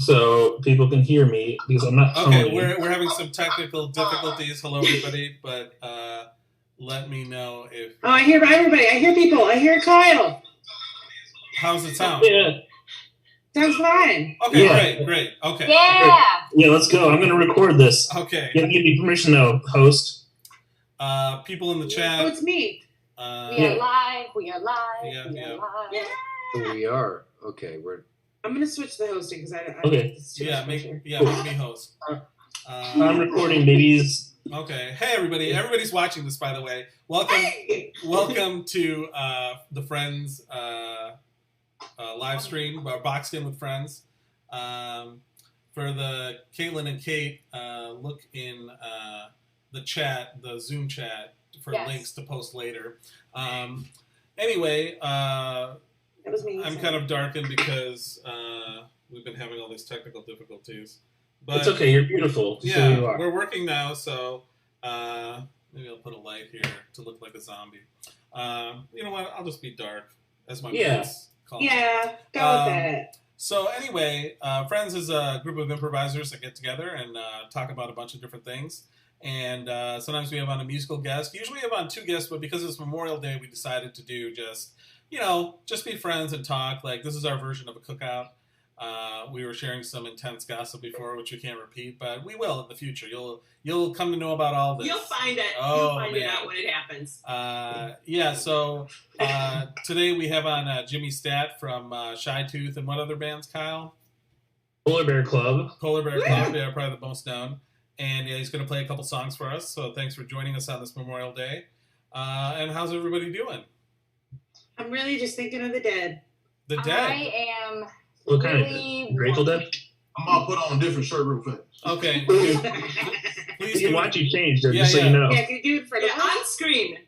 so people can hear me because I'm not Okay, Tony. we're having some technical difficulties. Hello, everybody, but let me know if. Oh, I hear everybody. I hear people. I hear Kyle. How's it sound? Yeah. Sounds fine. Okay, Yeah. great. Okay. Yeah. Yeah, let's go. I'm going to record this. Okay. You have to give me permission to host. People in the chat. Oh, it's me. We are live. We are live. Yeah, we are yeah. live. Yeah. Oh, we are. Okay, we're. I'm gonna switch the hosting because I Okay. Make me host. I'm recording, babies. Okay. Hey, everybody. Everybody's watching this, by the way. Welcome to the Friends live stream, Boxed In with Friends. For the Caitlin and Kate, look in the chat, the Zoom chat, for links to post later. Anyway, that was me. I'm kind of darkened because we've been having all these technical difficulties. But it's okay. You're beautiful. Yeah, so we're working now, so maybe I'll put a light here to look like a zombie. You know what? I'll just be dark, as my friends call it. Yeah, go with that. So anyway, Friends is a group of improvisers that get together and talk about a bunch of different things. And sometimes we have on a musical guest. Usually we have on two guests, but because it's Memorial Day, we decided to do just be friends and talk. Like, this is our version of a cookout. We were sharing some intense gossip before, which we can't repeat, but we will in the future. You'll come to know about all this. You'll find it. Oh, You'll find it out when it happens. So today we have on Jimmy Stadt from Shy Tooth and what other bands, Kyle? Polar Bear Club. Polar Bear Club, yeah, probably the most known. And he's going to play a couple songs for us. So thanks for joining us on this Memorial Day. And how's everybody doing? I'm really just thinking of the dead. The dead? I am. What kind of Grateful Dead? I'm gonna put on a different shirt real fast. Okay. Please can watch you change there, just so you know. Yeah, can you do it for on screen?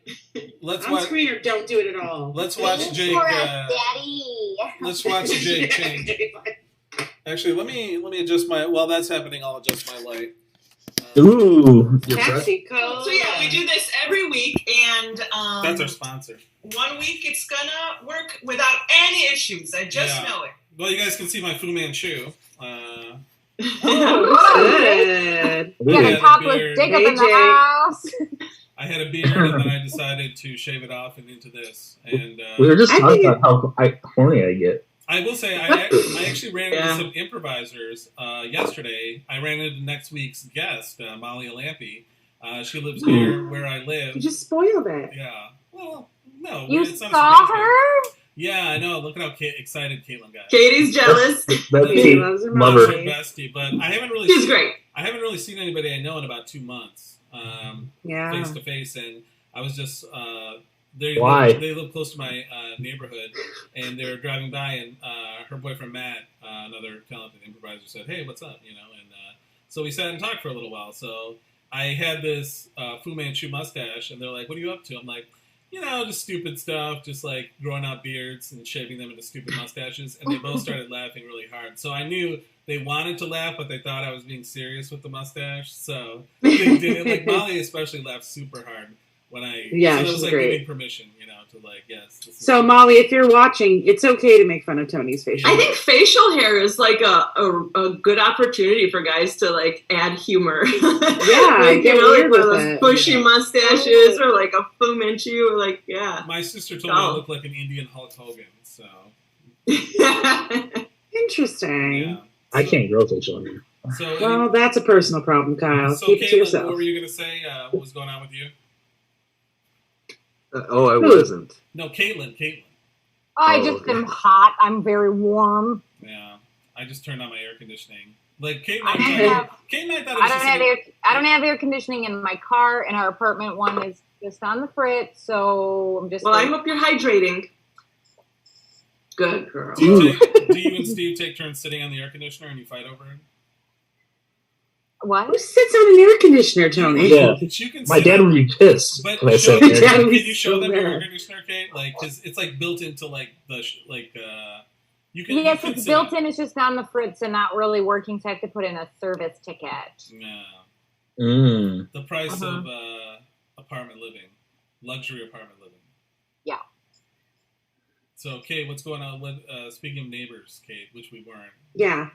On screen or don't do it at all. Let's watch Jake. Daddy. Let's watch Jake change. Actually, let me adjust my. While that's happening, I'll adjust my light. Ooh. Taxi code. So yeah, we do this every week, and that's our sponsor. 1 week it's gonna work without any issues. I just know it. Well, you guys can see my Fu Manchu. Good. We got a topless Jacob in the house. I had a beard, and then I decided to shave it off and into this. And we were just talking about how horny I get. I will say, I actually ran into some improvisers yesterday. I ran into next week's guest, Molly Alampi. She lives near where I live. You just spoiled it. Yeah. Well, no. You saw her? Yeah, I know. Look at how excited Caitlin got. Katie's jealous. Katie loves her mom. Her bestie, but I haven't really. She's great. I haven't really seen anybody I know in about 2 months. Face to face, and I was just. They live close to my neighborhood, and they were driving by, and her boyfriend Matt, another talented improviser, said, "Hey, what's up?" And so we sat and talked for a little while. So I had this Fu Manchu mustache, and they're like, "What are you up to?" I'm like, just stupid stuff, just like growing out beards and shaving them into stupid mustaches. And they both started laughing really hard. So I knew they wanted to laugh, but they thought I was being serious with the mustache. So they did. Like Molly especially laughed super hard when I. Yeah, so that she's was like great. giving permission, to like yes. So Molly, if you're watching, it's okay to make fun of Tony's facial hair. I think facial hair is like a good opportunity for guys to like add humor. Yeah, like, get weird like with those it. bushy mustaches or like a Fu Manchu or like My sister told me I look like an Indian Hulk Hogan. So interesting. Yeah. I can't grow facial hair. So well, that's a personal problem, Kyle. So Keep it to Caitlin, yourself. what were you gonna say? What was going on with you? I wasn't. No, Caitlin. I just am hot. I'm very warm. Yeah, I just turned on my air conditioning. Like Kate and I don't have air conditioning in my car, and our apartment one is just on the fritz. So I'm just. Well, I hope you're hydrating. Good girl. Do you and Steve take turns sitting on the air conditioner and you fight over it? What? Who sits on an air conditioner, Tony? Yeah. My dad would be pissed. But when I said can you show them your air conditioner, Kate? Like, because it's like built into like the you can. Yes, it's built in. It's just on the fritz and not really working, so I have to put in a service ticket. Yeah. Mm. The price of apartment living, luxury apartment living. Yeah. So, Kate, what's going on with speaking of neighbors, Kate, which we weren't. Yeah.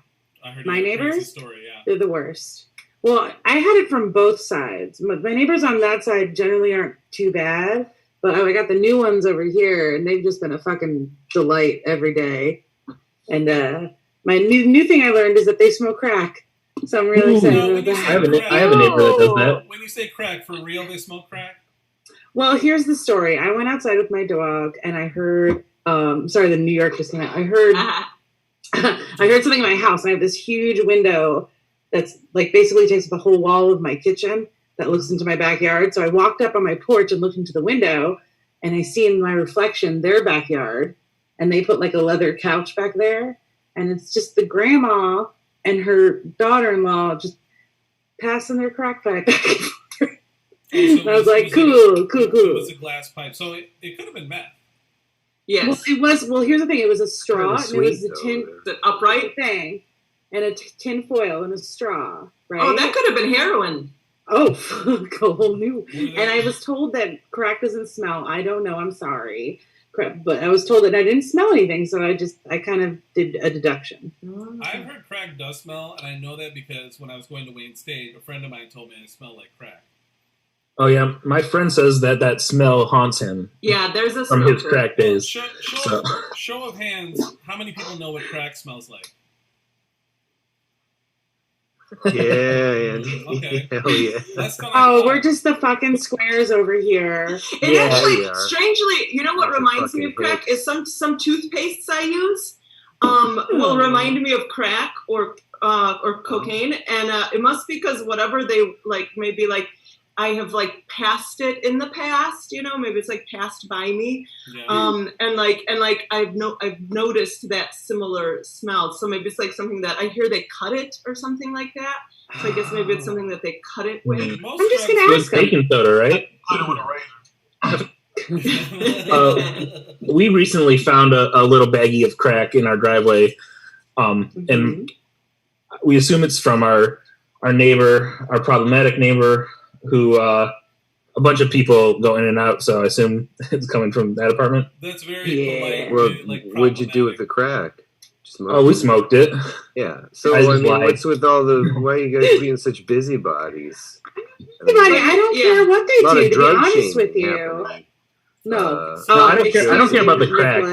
I heard My a crazy neighbors? story. Yeah. They're the worst. Well, I had it from both sides. My neighbors on that side generally aren't too bad, but I got the new ones over here, and they've just been a fucking delight every day. And my new thing I learned is that they smoke crack, so I'm really excited about that. I have a neighbor that does that. When you say crack, for real, they smoke crack? Well, here's the story. I went outside with my dog, and I heard. Sorry, the New York just came out. I heard. I heard something in my house. I have this huge window that's like basically takes up the whole wall of my kitchen that looks into my backyard. So I walked up on my porch and looked into the window, and I see in my reflection their backyard, and they put like a leather couch back there, and it's just the grandma and her daughter-in-law just passing their crack pipe back and forth. And I was like, cool. It was a glass pipe, so it could have been meth. Yes. Well, it was. Well, here's the thing. It was a straw, and it was a tin, the upright thing, and a tin foil and a straw. Right. Oh, that could have been heroin. Oh, fuck, a whole new. And I was told that crack doesn't smell. I don't know. I'm sorry, but I was told that I didn't smell anything, so I kind of did a deduction. I've heard crack does smell, and I know that because when I was going to Wayne State, a friend of mine told me I smelled like crack. Oh yeah, my friend says that smell haunts him. Yeah, there's a from his crack days. Show of hands, how many people know what crack smells like? Yeah, Andy. Okay. Hell yeah. We're just the fucking squares over here. It actually, strangely, you know what reminds me of crack is some toothpastes I use will remind me of crack or cocaine, and it must be because whatever they like, maybe like I have like passed it in the past, you know, maybe it's like passed by me. Yeah. And I've noticed that similar smell. So maybe it's like something that I hear they cut it or something like that. So I guess maybe it's something that they cut it with. I'm just gonna ask them. Baking soda, right? We recently found a little baggie of crack in our driveway, and we assume it's from our neighbor, our problematic neighbor, who a bunch of people go in and out, so I assume it's coming from that apartment. That's very polite. Well, like what'd you do with the crack? We smoked it. Yeah. So I mean, what's with all the? Why are you guys being such busybodies? I don't care what they do. To be honest with you, no, I don't care. I don't care about the crack.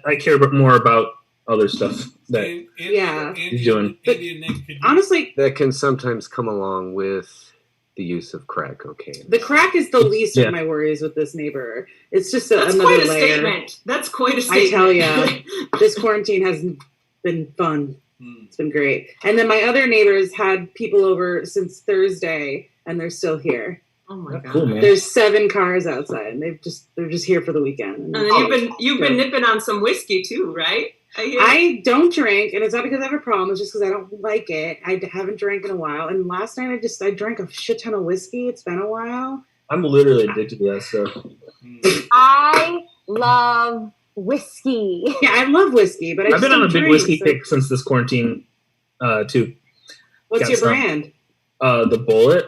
I care more about other stuff that he's doing. But honestly, that can sometimes come along with the use of crack cocaine. The crack is the least of my worries with this neighbor. It's just another quite a layer. Statement. That's quite a statement. I tell you, this quarantine has been fun. It's been great. And then my other neighbors had people over since Thursday, and they're still here. Oh my god! Cool, there's 7 cars outside, and they're just here for the weekend. And then you've been nipping on some whiskey too, right? I don't drink, and it's not because I have a problem. It's just because I don't like it. I haven't drank in a while. And last night I drank a shit ton of whiskey. It's been a while. I'm literally addicted to that stuff. I love whiskey. Yeah, I love whiskey, but I've been on a big whiskey kick since this quarantine, too. What's your brand? The Bullet.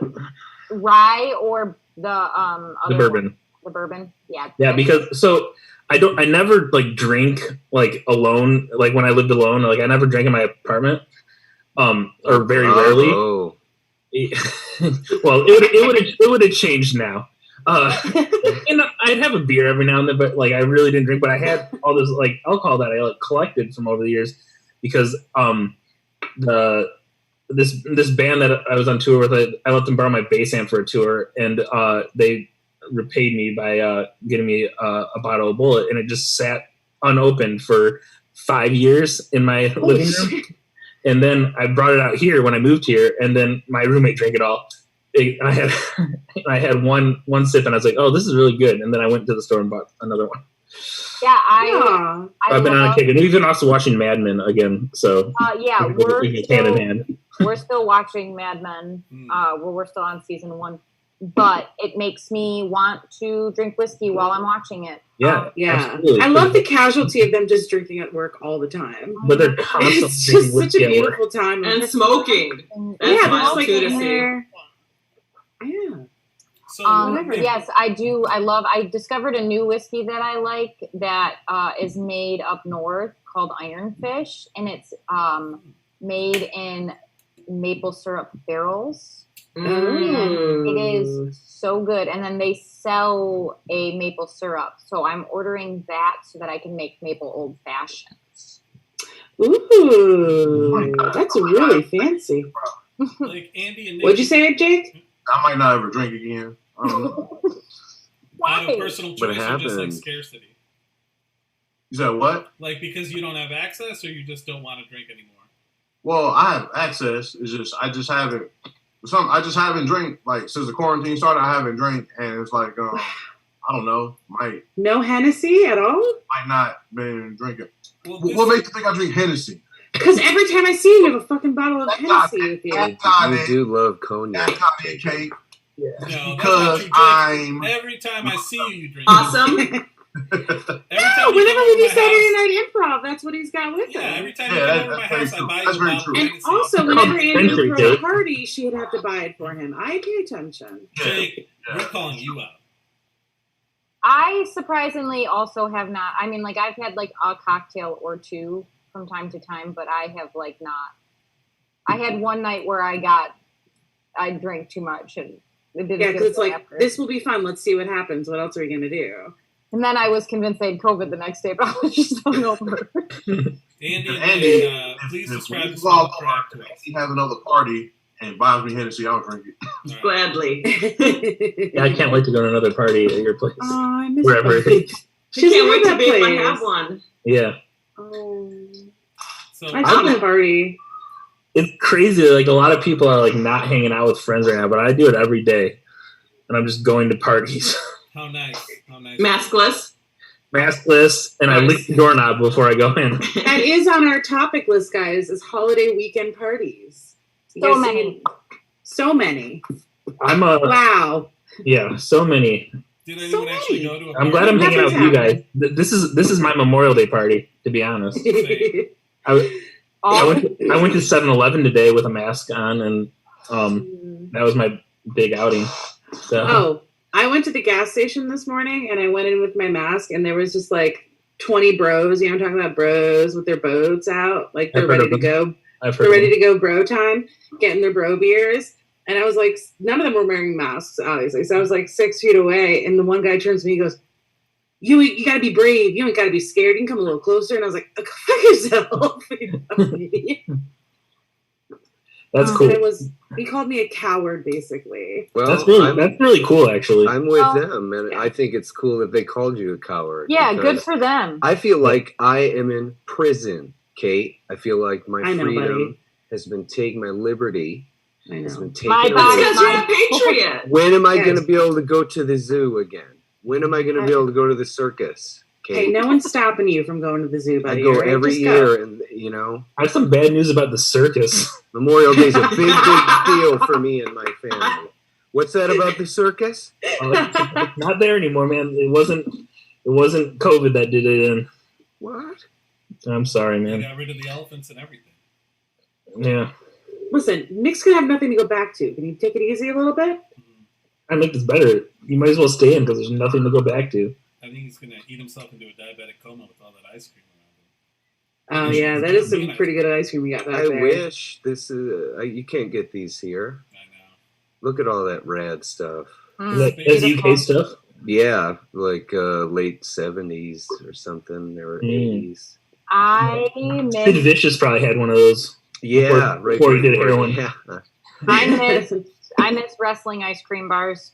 Rye or the bourbon. One? The bourbon, yeah. Yeah, because I never like drink like alone. Like when I lived alone, like I never drank in my apartment, or very rarely. Oh. Well, it would have changed now. And I'd have a beer every now and then, but like I really didn't drink. But I had all this like alcohol that I like collected from over the years because this band that I was on tour with, I let them borrow my bass amp for a tour, and they repaid me by getting me a bottle of Bullet, and it just sat unopened for 5 years in my living room. And then I brought it out here when I moved here, and then my roommate drank it all. I had one sip, and I was like, "Oh, this is really good." And then I went to the store and bought another one. Yeah, I've been on a kick, and we've been also watching Mad Men again. So we're hand in hand. We're still watching Mad Men. We're still on season 1. But it makes me want to drink whiskey while I'm watching it. Yeah. Absolutely. I love the casualty of them just drinking at work all the time. But they're constantly it's just such a beautiful time. And smoking. That's wild too to see. Yeah. So yes, I do. I discovered a new whiskey that I like that is made up north called Ironfish, and it's made in maple syrup barrels. Mm. It is so good. And then they sell a maple syrup. So I'm ordering that so that I can make maple old fashions. Ooh, that's really fancy. Like Andy and Nikki, What'd you say, Jake? I might not ever drink again. I don't know. out of personal choice or just like scarcity? You said what? Like because you don't have access or you just don't want to drink anymore? Well, I have access. It's just I just haven't drank like since the quarantine started. I haven't drank, and it's like I don't know, no Hennessy at all. Might not been drinking. Well, what makes you think I drink Hennessy? Because every time I see you, you have a fucking bottle of Hennessy with you. You do love cognac. That's not it, Kate. Yeah. No, because I'm every time I see you, you drink. Awesome. Whenever we do Saturday Night Improv, that's what he's got with him. Yeah, every time you come over my house, I buy you a bottle of And Hennessy. also, whenever Andrew would throw a party, she'd have to buy it for him. I pay attention. Jake, we're calling you out. I surprisingly also have not. I mean, like I've had like a cocktail or two from time to time, but I have like not. I had one night where I drank too much and it didn't. Yeah, because it's like after. This will be fun. Let's see what happens. What else are we gonna do? And then I was convinced they had COVID the next day, but I was just hungover. Andy, please subscribe to Small Crack to us. He has another party and buys me Hennessy. I'll drink it. Right. Gladly. Yeah, I can't wait to go to another party at your place. Oh, I miss Wherever it is. I can't wait to be able to have one. Yeah. Oh, So my summer party. It's crazy. Like a lot of people are like not hanging out with friends right now, but I do it every day, and I'm just going to parties. How nice. Maskless, and I lick the doorknob before I go in. That is on our topic list, guys. Is holiday weekend parties. So many. Wow. Yeah, so many. Did anyone actually go to a party? I'm glad I'm hanging out with you guys. This is my Memorial Day party, to be honest. I went to 7-Eleven today with a mask on, and that was my big outing. So. I went to the gas station this morning, and I went in with my mask, and there was just like 20 bros. You know, I'm talking about bros with their boats out, like they're ready to go. They're ready to go, bro time, getting their bro beers. And I was like, none of them were wearing masks, obviously. So I was like 6 feet away, and the one guy turns to me, he goes, "You got to be brave. You ain't got to be scared. You can come a little closer." And I was like, "Go fuck yourself." That's cool. He called me a coward, basically. Well, that's really cool, actually. I'm with them, and I think it's cool that they called you a coward. Yeah, good for them. I feel like I am in prison, Kate. I feel like my freedom has been taken, my liberty has been taken away. Because you're a patriot. When am I going to be able to go to the zoo again? When am I going to be able to go to the circus? Hey, no one's stopping you from going to the zoo, buddy. I go every year, and I have some bad news about the circus. Memorial Day is a big deal for me and my family. What's that about the circus? It's not there anymore, man. It wasn't COVID that did it in. What? I'm sorry, man. They got rid of the elephants and everything. Yeah. Listen, Nick's gonna have nothing to go back to. Can you take it easy a little bit? I make this better. You might as well stay in because there's nothing to go back to. I think he's going to eat himself into a diabetic coma with all that ice cream Oh around him. yeah, that is some pretty good ice cream we got back there. I wish this is. You can't get these here. I know. Look at all that rad stuff. That's UK stuff? Yeah, like late 70s or something, or 80s. Sid Vicious probably had one of those. Yeah, before he did heroin. Yeah. I miss wrestling ice cream bars.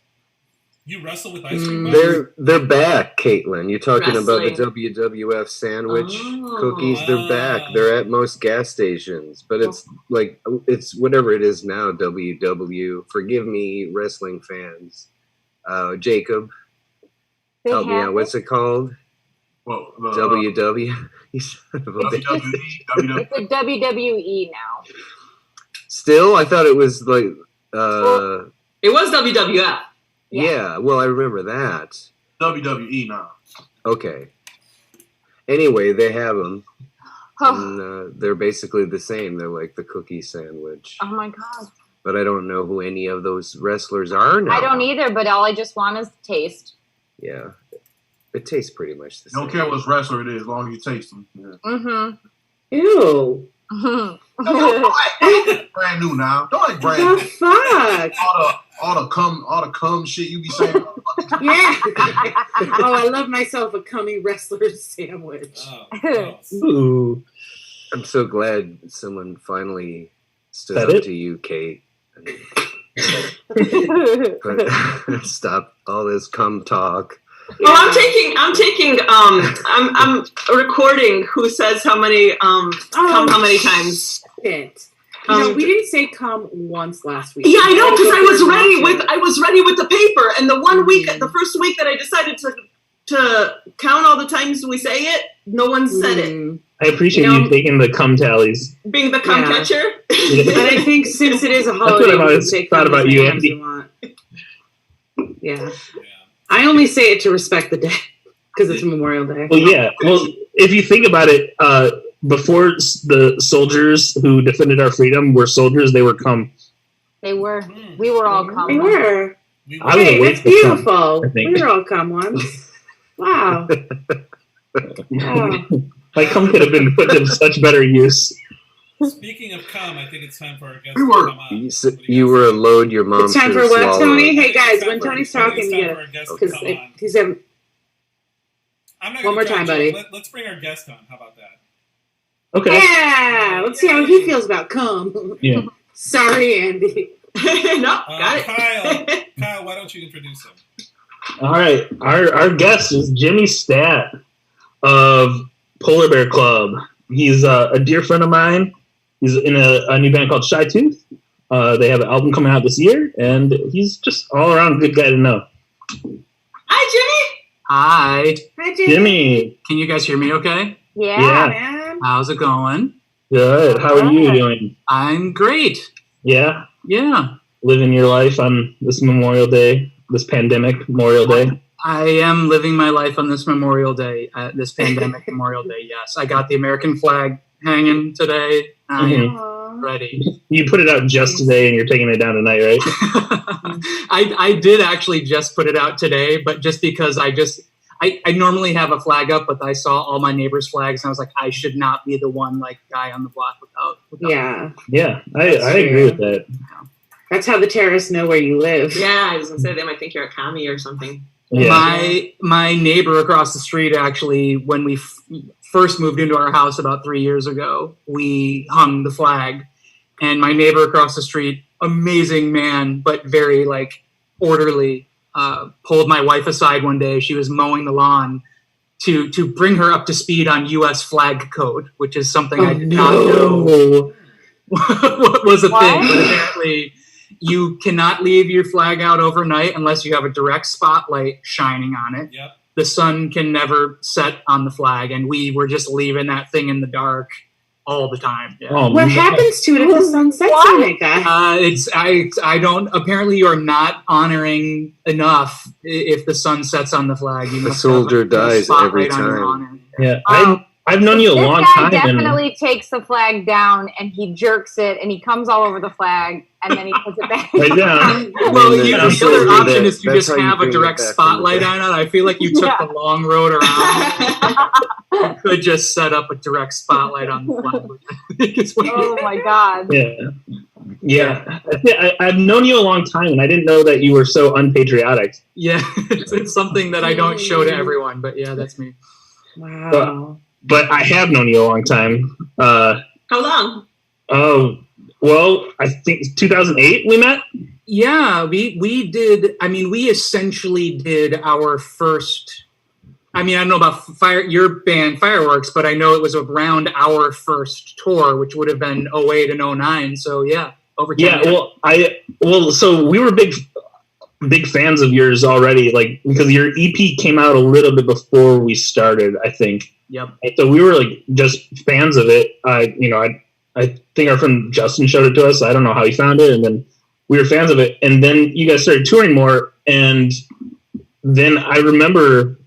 You wrestle with ice cream bars? They're back, Caitlin. You're talking about the WWF sandwich cookies. They're back. They're at most gas stations, but it's like it's whatever it is now. WW. Forgive me, wrestling fans. Jacob, help me out. What's it called? Well, WW. It's a WWE now. Still, I thought it was like. It was WWF. Yeah, well, I remember that. WWE now. Okay. Anyway, they have them. And they're basically the same. They're like the cookie sandwich. Oh, my God. But I don't know who any of those wrestlers are now. I don't either, but all I just want is the taste. Yeah. It tastes pretty much the same. Don't care what wrestler it is, as long as you taste them. Yeah. Mm-hmm. Ew. Brand new now. Don't act brand new. The fuck? All the cum shit you be saying. Yeah. Oh, I love myself a cummy wrestler sandwich. Ooh. I'm so glad someone finally stood That up it? to you, Kate. Stop all this cum talk. Oh, I'm recording who says how many come how many times. Shit. We didn't say come once last week. Yeah, I know, because I was ready with the paper, and the first week that I decided to count all the times we say it, no one said it. I appreciate you taking the cum tallies. Being the cum catcher. And I think since it is a holiday, That's what I've always thought about you, Andy. Yeah. I only say it to respect the day because it's Memorial Day. Well, yeah. Well, if you think about it, before the soldiers who defended our freedom were soldiers, they were cum. They were. We were all cum. We were. Hey, that's beautiful. We were all cum once. Wow. My cum could have been put to such better use. Speaking of cum, I think it's time for our guest to come on. You were a load your mom. It's time for what, Tony? Hey guys, when Tony's talking, because he's having. One more time, buddy. Let's bring our guest on. How about that? Okay. Yeah, let's see how he feels about cum. Yeah. Sorry, Andy. No, got it. Kyle, why don't you introduce him? All right. Our guest is Jimmy Stadt of Polar Bear Club. He's a dear friend of mine. He's in a new band called Shy Tooth. They have an album coming out this year, and he's just all around good guy to know. Hi, Jimmy. Hi. Hi, Jimmy. Jimmy. Can you guys hear me okay? Yeah, man. How's it going? Good. How are you doing? I'm great. Yeah? Yeah. Living your life on this Memorial Day, this pandemic Memorial Day? I am living my life on this Memorial Day, this pandemic Memorial Day, yes. I got the American flag hanging today. I am ready. You put it out just today and you're taking it down tonight, right? I did actually just put it out today, but just because I normally have a flag up, but I saw all my neighbors' flags and I was like, I should not be the one guy on the block without Yeah. Yeah, I agree with that. That's how the terrorists know where you live. Yeah, I was going to say they might think you're a commie or something. Yeah. My neighbor across the street, actually, when we first moved into our house about 3 years ago, we hung the flag. And my neighbor across the street, amazing man, but very orderly, pulled my wife aside one day. She was mowing the lawn to bring her up to speed on U.S. flag code, which is something I did not know what was a thing. But apparently, you cannot leave your flag out overnight unless you have a direct spotlight shining on it. Yep. The sun can never set on the flag, and we were just leaving that thing in the dark all the time. Yeah. Oh, what happens to it if the sun sets on it, guys? I don't. Apparently, you are not honoring enough if the sun sets on the flag. You the soldier dies every time. Yeah, I've known you a long time. This guy definitely takes the flag down and he jerks it and he comes all over the flag and then he puts it back. Right down. Well, the other option is to just have a direct spotlight on it. I feel like you took the long road around. You could just set up a direct spotlight on the flag. Oh my God. Yeah. I've known you a long time and I didn't know that you were so unpatriotic. Yeah, it's something that I don't show to everyone, but yeah, that's me. Wow. But I have known you a long time. How long? Oh, well, I think 2008 we met. Yeah, we did. I mean, we essentially did our first. I mean, I don't know about your band Fireworks, but I know it was around our first tour, which would have been 08 and 09. So yeah, over 10 years. So we were big fans of yours already, because your EP came out a little bit before we started, I think. Yep. And so we were just fans of it. I think our friend Justin showed it to us. I don't know how he found it, and then we were fans of it. And then you guys started touring more, and then I remember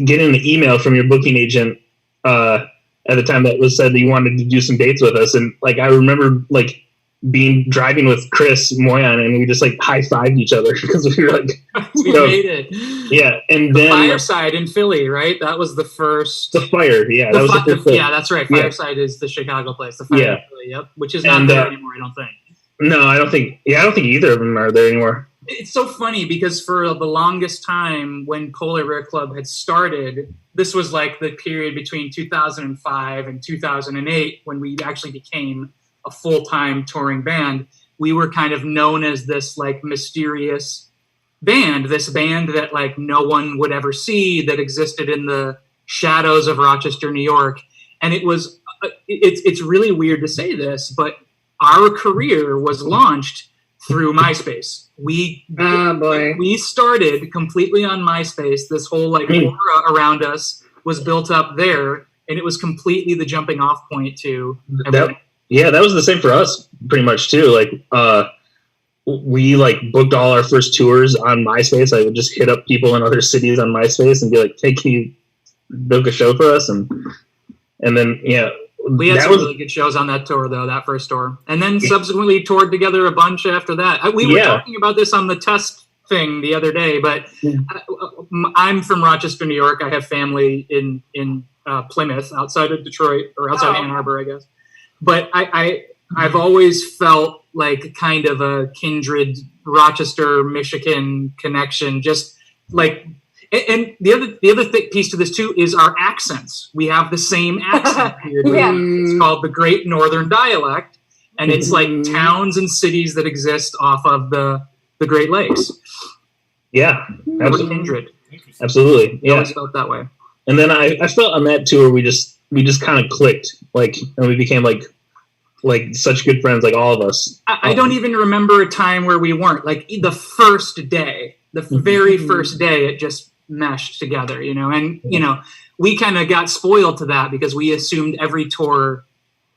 getting an email from your booking agent at the time that said that you wanted to do some dates with us, and I remember driving with Chris Moyan, and we just like high-fived each other because we were like, we made it. Yeah, and the then Fireside in Philly, right? That was the first. The Fire, yeah, that was the first. Yeah, that's right. Fireside is the Chicago place. The Fire in Philly, yep, which is not there anymore. I don't think. No, I don't think. Yeah, I don't think either of them are there anymore. It's so funny because for the longest time when Polar Bear Club had started, this was like the period between 2005 and 2008 when we actually became a full-time touring band. We were kind of known as this like mysterious band, this band that like no one would ever see, that existed in the shadows of Rochester, New York. And it was, it's really weird to say this, but our career was launched through MySpace. We started completely on MySpace. This whole like aura around us was built up there, and it was completely the jumping off point to everything. That was the same for us pretty much too. Like we like booked all our first tours on MySpace. I would just hit up people in other cities on MySpace and be like, hey, can you book a show for us? And then we had some really good shows on that tour, though, that first tour. And then subsequently toured together a bunch after that. We were talking about this on the test thing the other day, but I'm from Rochester, New York. I have family in Plymouth, outside of Detroit, or outside Ann Arbor, I guess. But I've always felt like kind of a kindred Rochester, Michigan connection, just like... And the other piece to this too is our accents. We have the same accent here. It's called the Great Northern Dialect, and it's like towns and cities that exist off of the Great Lakes. Yeah, absolutely. Kindred. Absolutely. Yeah, I always felt that way. And then I felt on that tour we just kind of clicked, like, and we became like such good friends, like all of us. I don't even remember a time where we weren't. Like the first day, the very first day, it just meshed together, and we kind of got spoiled to that because we assumed every tour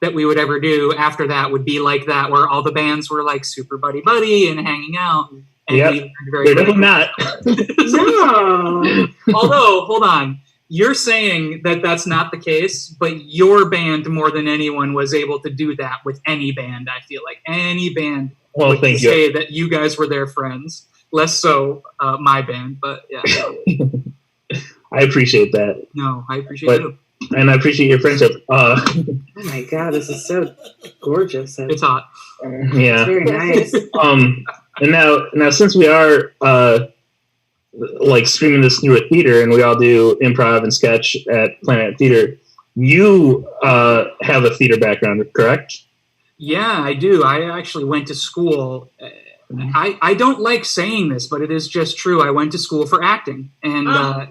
that we would ever do after that would be like that, where all the bands were like super buddy and hanging out. And they're definitely not. No. Although, hold on, you're saying that that's not the case, but your band more than anyone was able to do that with any band. I feel like any band would say that you guys were their friends. Less so my band, but yeah. I appreciate that. No, I appreciate you. And I appreciate your friendship. Oh my God, this is so gorgeous. It's hot. Yeah. It's very nice. And now since we are like streaming this through a theater and we all do improv and sketch at Planet Theater, you have a theater background, correct? Yeah, I do. I actually went to school. I don't like saying this, but it is just true. I went to school for acting, and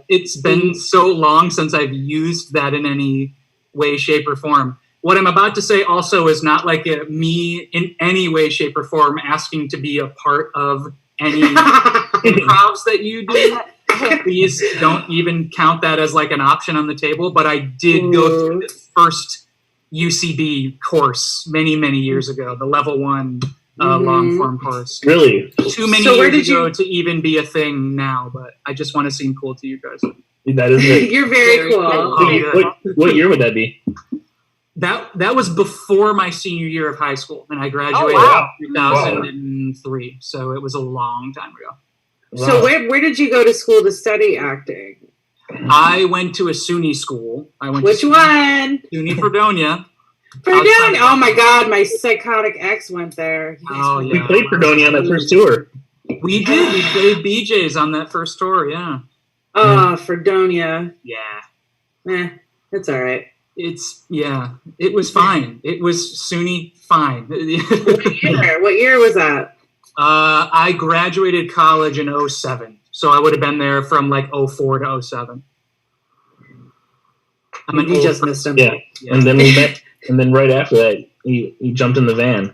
it's been so long since I've used that in any way, shape, or form. What I'm about to say also is not like me in any way, shape, or form asking to be a part of any improvs that you do. Please don't even count that as like an option on the table. But I did go through the first UCB course many, many years ago, the level 1 long form course. Really? Too many years ago to even be a thing now, but I just want to seem cool to you guys. That is it. You're very cool. What year would that be? That was before my senior year of high school, and I graduated in 2003, so it was a long time ago. Wow. So where did you go to school to study acting? I went to a SUNY school. Which one? SUNY Fredonia. Fredonia! Oh my God, my psychotic ex went there. We played Fredonia on that first tour. We did. We played BJ's on that first tour, yeah. Fredonia. Yeah. It's all right. It was fine. It was SUNY fine. What year was that? I graduated college in 2007, so I would have been there from like 2004 to 2007. You just missed him. Yeah, and then we met. And then right after that, you jumped in the van.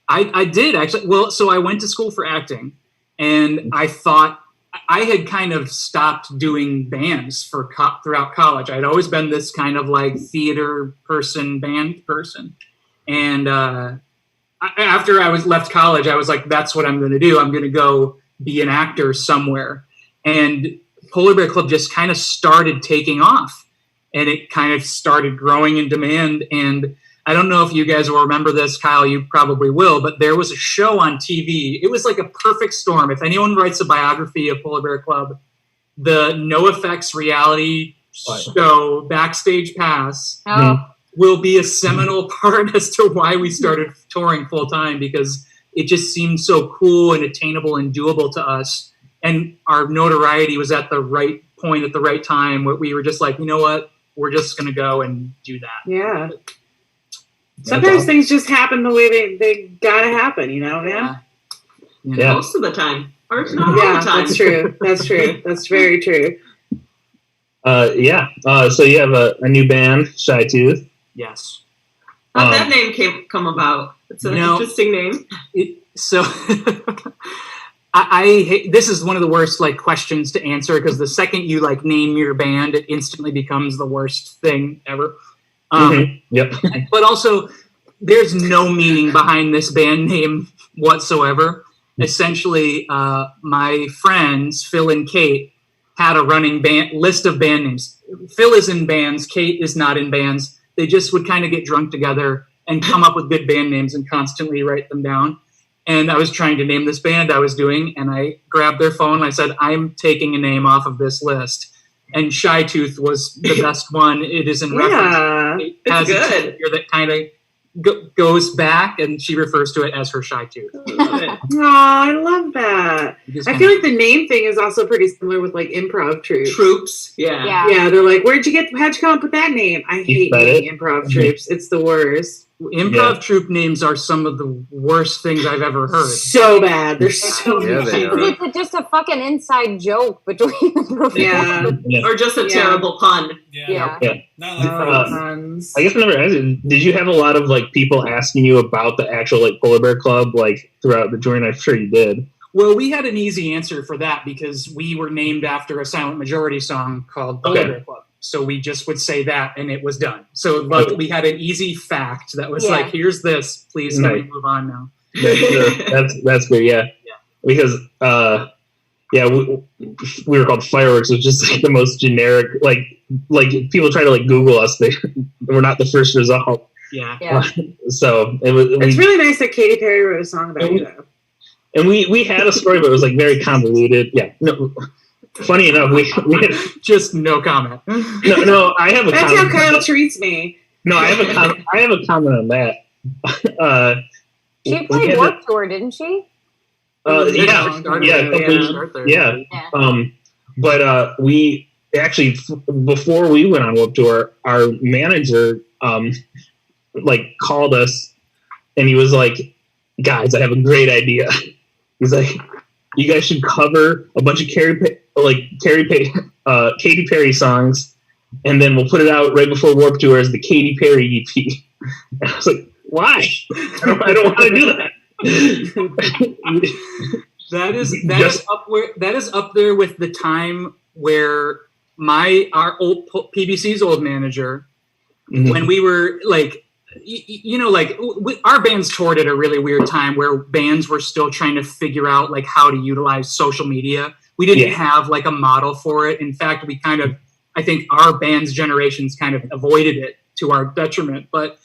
I did, actually. Well, so I went to school for acting, and I thought I had kind of stopped doing bands throughout college. I'd always been this kind of like theater person, band person. And after I left college, I was like, that's what I'm going to do. I'm going to go be an actor somewhere. And Polar Bear Club just kind of started taking off. And it kind of started growing in demand. And I don't know if you guys will remember this, Kyle, you probably will, but there was a show on TV. It was like a perfect storm. If anyone writes a biography of Polar Bear Club, the NoFX reality show, Backstage Pass, will be a seminal part as to why we started touring full time, because it just seemed so cool and attainable and doable to us. And our notoriety was at the right point at the right time, where we were just like, you know what, we're just going to go and do that. Yeah. Sometimes things just happen the way they gotta happen, you know, man. Yeah. Most of the time. Or it's not all the time. That's true. That's true. That's very true. So you have a new band, Shy Tooth. Yes. How'd that name come about? It's an interesting name. I this is one of the worst questions to answer, because the second you name your band, it instantly becomes the worst thing ever. Yep. But also, there's no meaning behind this band name whatsoever. Essentially, my friends Phil and Kate had a running list of band names. Phil is in bands, Kate is not in bands. They just would kind of get drunk together and come up with good band names and constantly write them down. And I was trying to name this band I was doing, and I grabbed their phone and I said, I'm taking a name off of this list. And Shy Tooth was the best one. It is in reference. It has good. a figure that kind of goes back, and she refers to it as her Shy Tooth. Oh, I love that. I feel like the name thing is also pretty similar with improv troops. Yeah, they're how'd you come up with that name? I hate improv troops. It's the worst. Improv troupe names are some of the worst things I've ever heard. So bad. They're so bad. It's just a fucking inside joke between the or just a terrible pun. Yeah. Not puns. I guess I never asked you, did you have a lot of people asking you about the actual Polar Bear Club throughout the journey? I'm sure you did. Well, we had an easy answer for that, because we were named after a Silent Majority song called Polar Bear Club. So we just would say that, and it was done. So we had an easy fact that was here's this. Please can we move on now? That's good. Yeah. Because we were called Fireworks, which is the most generic. People try to Google us, we're not the first result. Yeah. So it's really nice that Katy Perry wrote a song about you, though. And we had a story, but it was very convoluted. Yeah. No. Funny enough, we had just no comment. No, I have a That's comment. That's how Kyle treats me. No, I have a comment on that. She played Warped Tour, didn't she? Yeah. But we actually, before we went on Warped Tour, our manager called us, and he was like, "Guys, I have a great idea." He's like, "You guys should cover a bunch of Katy Perry songs, and then we'll put it out right before Warped Tour as the Katy Perry EP." And I was like, "Why? I don't want to do that." That is up there with the time where our old PBC's old manager, when we were our bands toured at a really weird time where bands were still trying to figure out how to utilize social media. We didn't have a model for it. In fact, I think our band's generations kind of avoided it to our detriment. But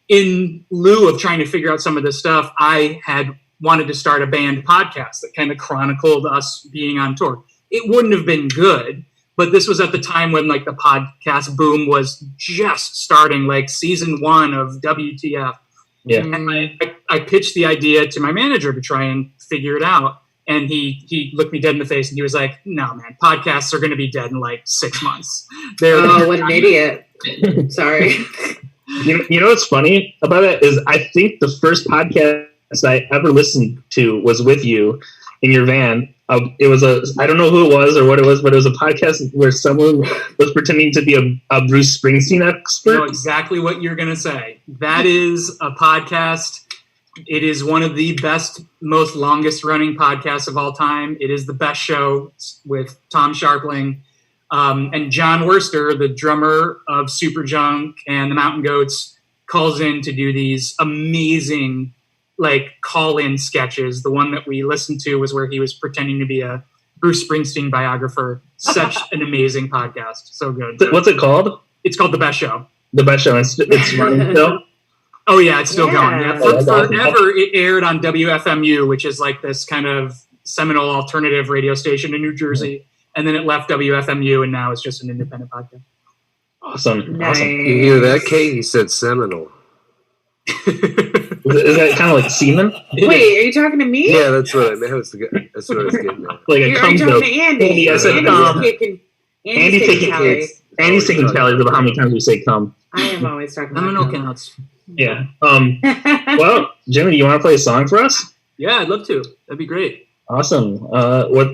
in lieu of trying to figure out some of this stuff, I had wanted to start a band podcast that kind of chronicled us being on tour. It wouldn't have been good, but this was at the time when the podcast boom was just starting, season 1 of WTF. Yeah. And I pitched the idea to my manager to try and figure it out. And he looked me dead in the face and he was like, "No, man, podcasts are going to be dead in 6 months." What an idiot. Sorry. You know what's funny about it is I think the first podcast I ever listened to was with you in your van. It was I don't know who it was or what it was, but it was a podcast where someone was pretending to be a Bruce Springsteen expert. I know exactly what you're going to say. That is a podcast. It is one of the best, most longest running podcasts of all time. It is the best show with Tom Sharpling. And John Worster, the drummer of Superjunk and the Mountain Goats, calls in to do these amazing call-in sketches. The one that we listened to was where he was pretending to be a Bruce Springsteen biographer. Such an amazing podcast. So good. What's it called? It's called The Best Show. The Best Show. It's running still? Oh yeah, it's still going. Yeah, forever it aired on WFMU, which is like this kind of seminal alternative radio station in New Jersey, and then it left WFMU, and now it's just an independent podcast. Awesome. Nice. Awesome. You hear that, Kate? He said seminal. Is that kind of like semen? Wait, are you talking to me? Yeah, that's what I meant. That's what I was getting at. Like a cum joke. Andy. I said Andy's taking tallies of how many times we say cum. I am always talking about Seminal counts. Yeah. Well, Jimmy, do you want to play a song for us? Yeah, I'd love to. That'd be great. Awesome. What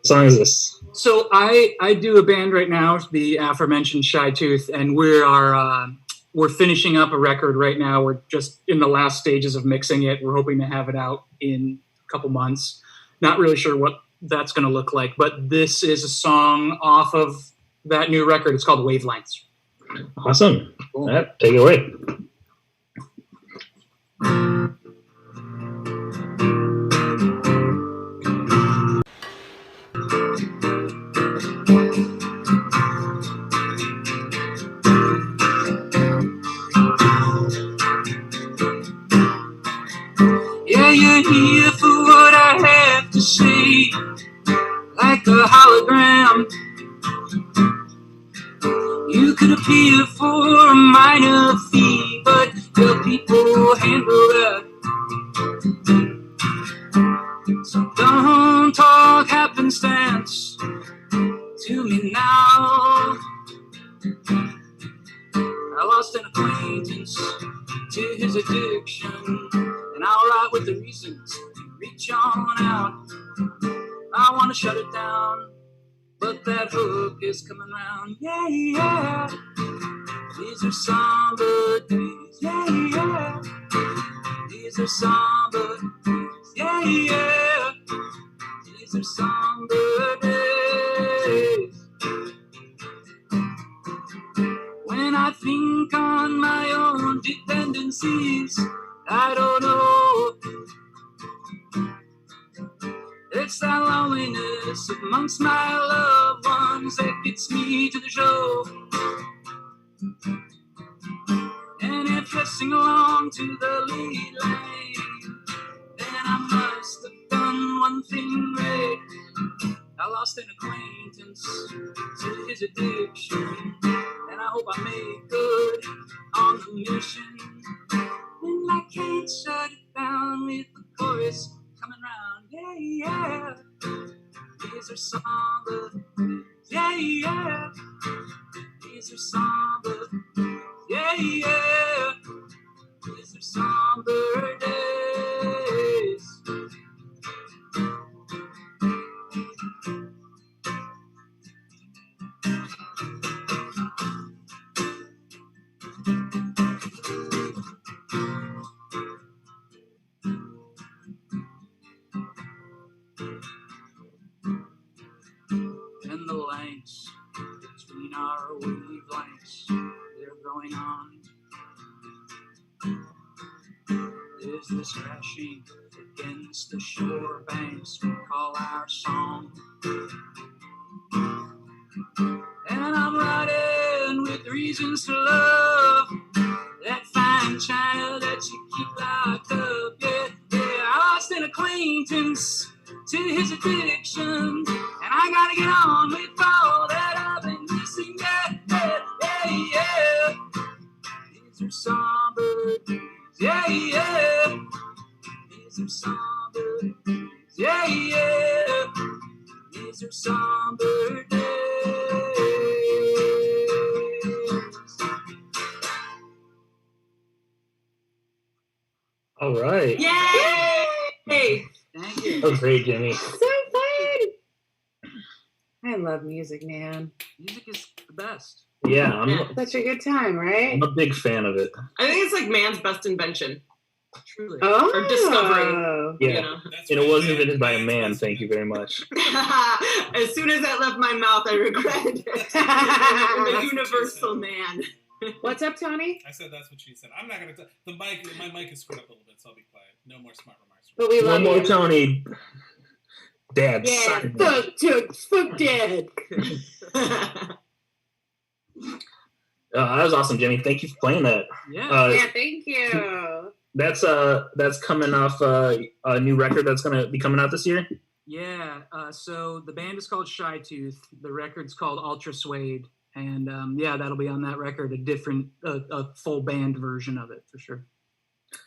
song is this? So I do a band right now, the aforementioned Shy Tooth, and we're finishing up a record right now. We're just in the last stages of mixing it. We're hoping to have it out in a couple months. Not really sure what that's going to look like, but this is a song off of that new record. It's called Wavelengths. Awesome. Cool. All right, take it away. Yeah, you're here for what I have to say, like a hologram. You could appear for a minor fee, but the people handle that. So don't talk happenstance to me now. I lost an acquaintance to his addiction, and I'll write with the reasons to reach on out. I want to shut it down, but that hook is coming round. Yeah, yeah. These are somber days. Yeah, yeah. These are somber days. Yeah, yeah. These are somber days. When I think on my own dependencies, I don't know. It's that loneliness amongst my loved ones that gets me to the show. And if I sing along to the lead line, then I must have done one thing right. I lost an acquaintance to his addiction, and I hope I make good on the mission. And I can't shut it down with the chorus coming round. Yeah, yeah. These are somber days. Yeah, yeah. These are somber days. Yeah, yeah. These are somber days. And the lengths between our wavelengths, they're going on. There's this crashing against the shore banks we call our song. And I'm riding with reasons to love that fine china that you keep locked up. Yeah, yeah, I lost an acquaintance to his addiction, and I gotta get on with all that I've been missing. Yeah, yeah, yeah, yeah. These are somber days. Yeah, yeah. These are somber days. Yeah, yeah. These are somber days. All right. Yay! Thank you. That was great, Jimmy. So fun. I love music, man. Music is the best. Yeah, Such a good time, right? I'm a big fan of it. I think it's like man's best invention. Truly. Oh. Or discovery. Yeah. You know? And it wasn't invented by a man, thank you very much. As soon as that left my mouth, I regretted it. I'm a universal man. What's up, Tony? I said that's what she said. I'm not going to... My mic is screwed up a little bit, so I'll be quiet. No more smart remarks. But we love One more, you. Tony. Dad, Yeah, fuck Dad. That was awesome, Jimmy. Thank you for playing that. Yeah, thank you. That's coming off a new record that's going to be coming out this year. Yeah. So the band is called Shy Tooth. The record's called Ultra Suede, and that'll be on that record. A full band version of it for sure.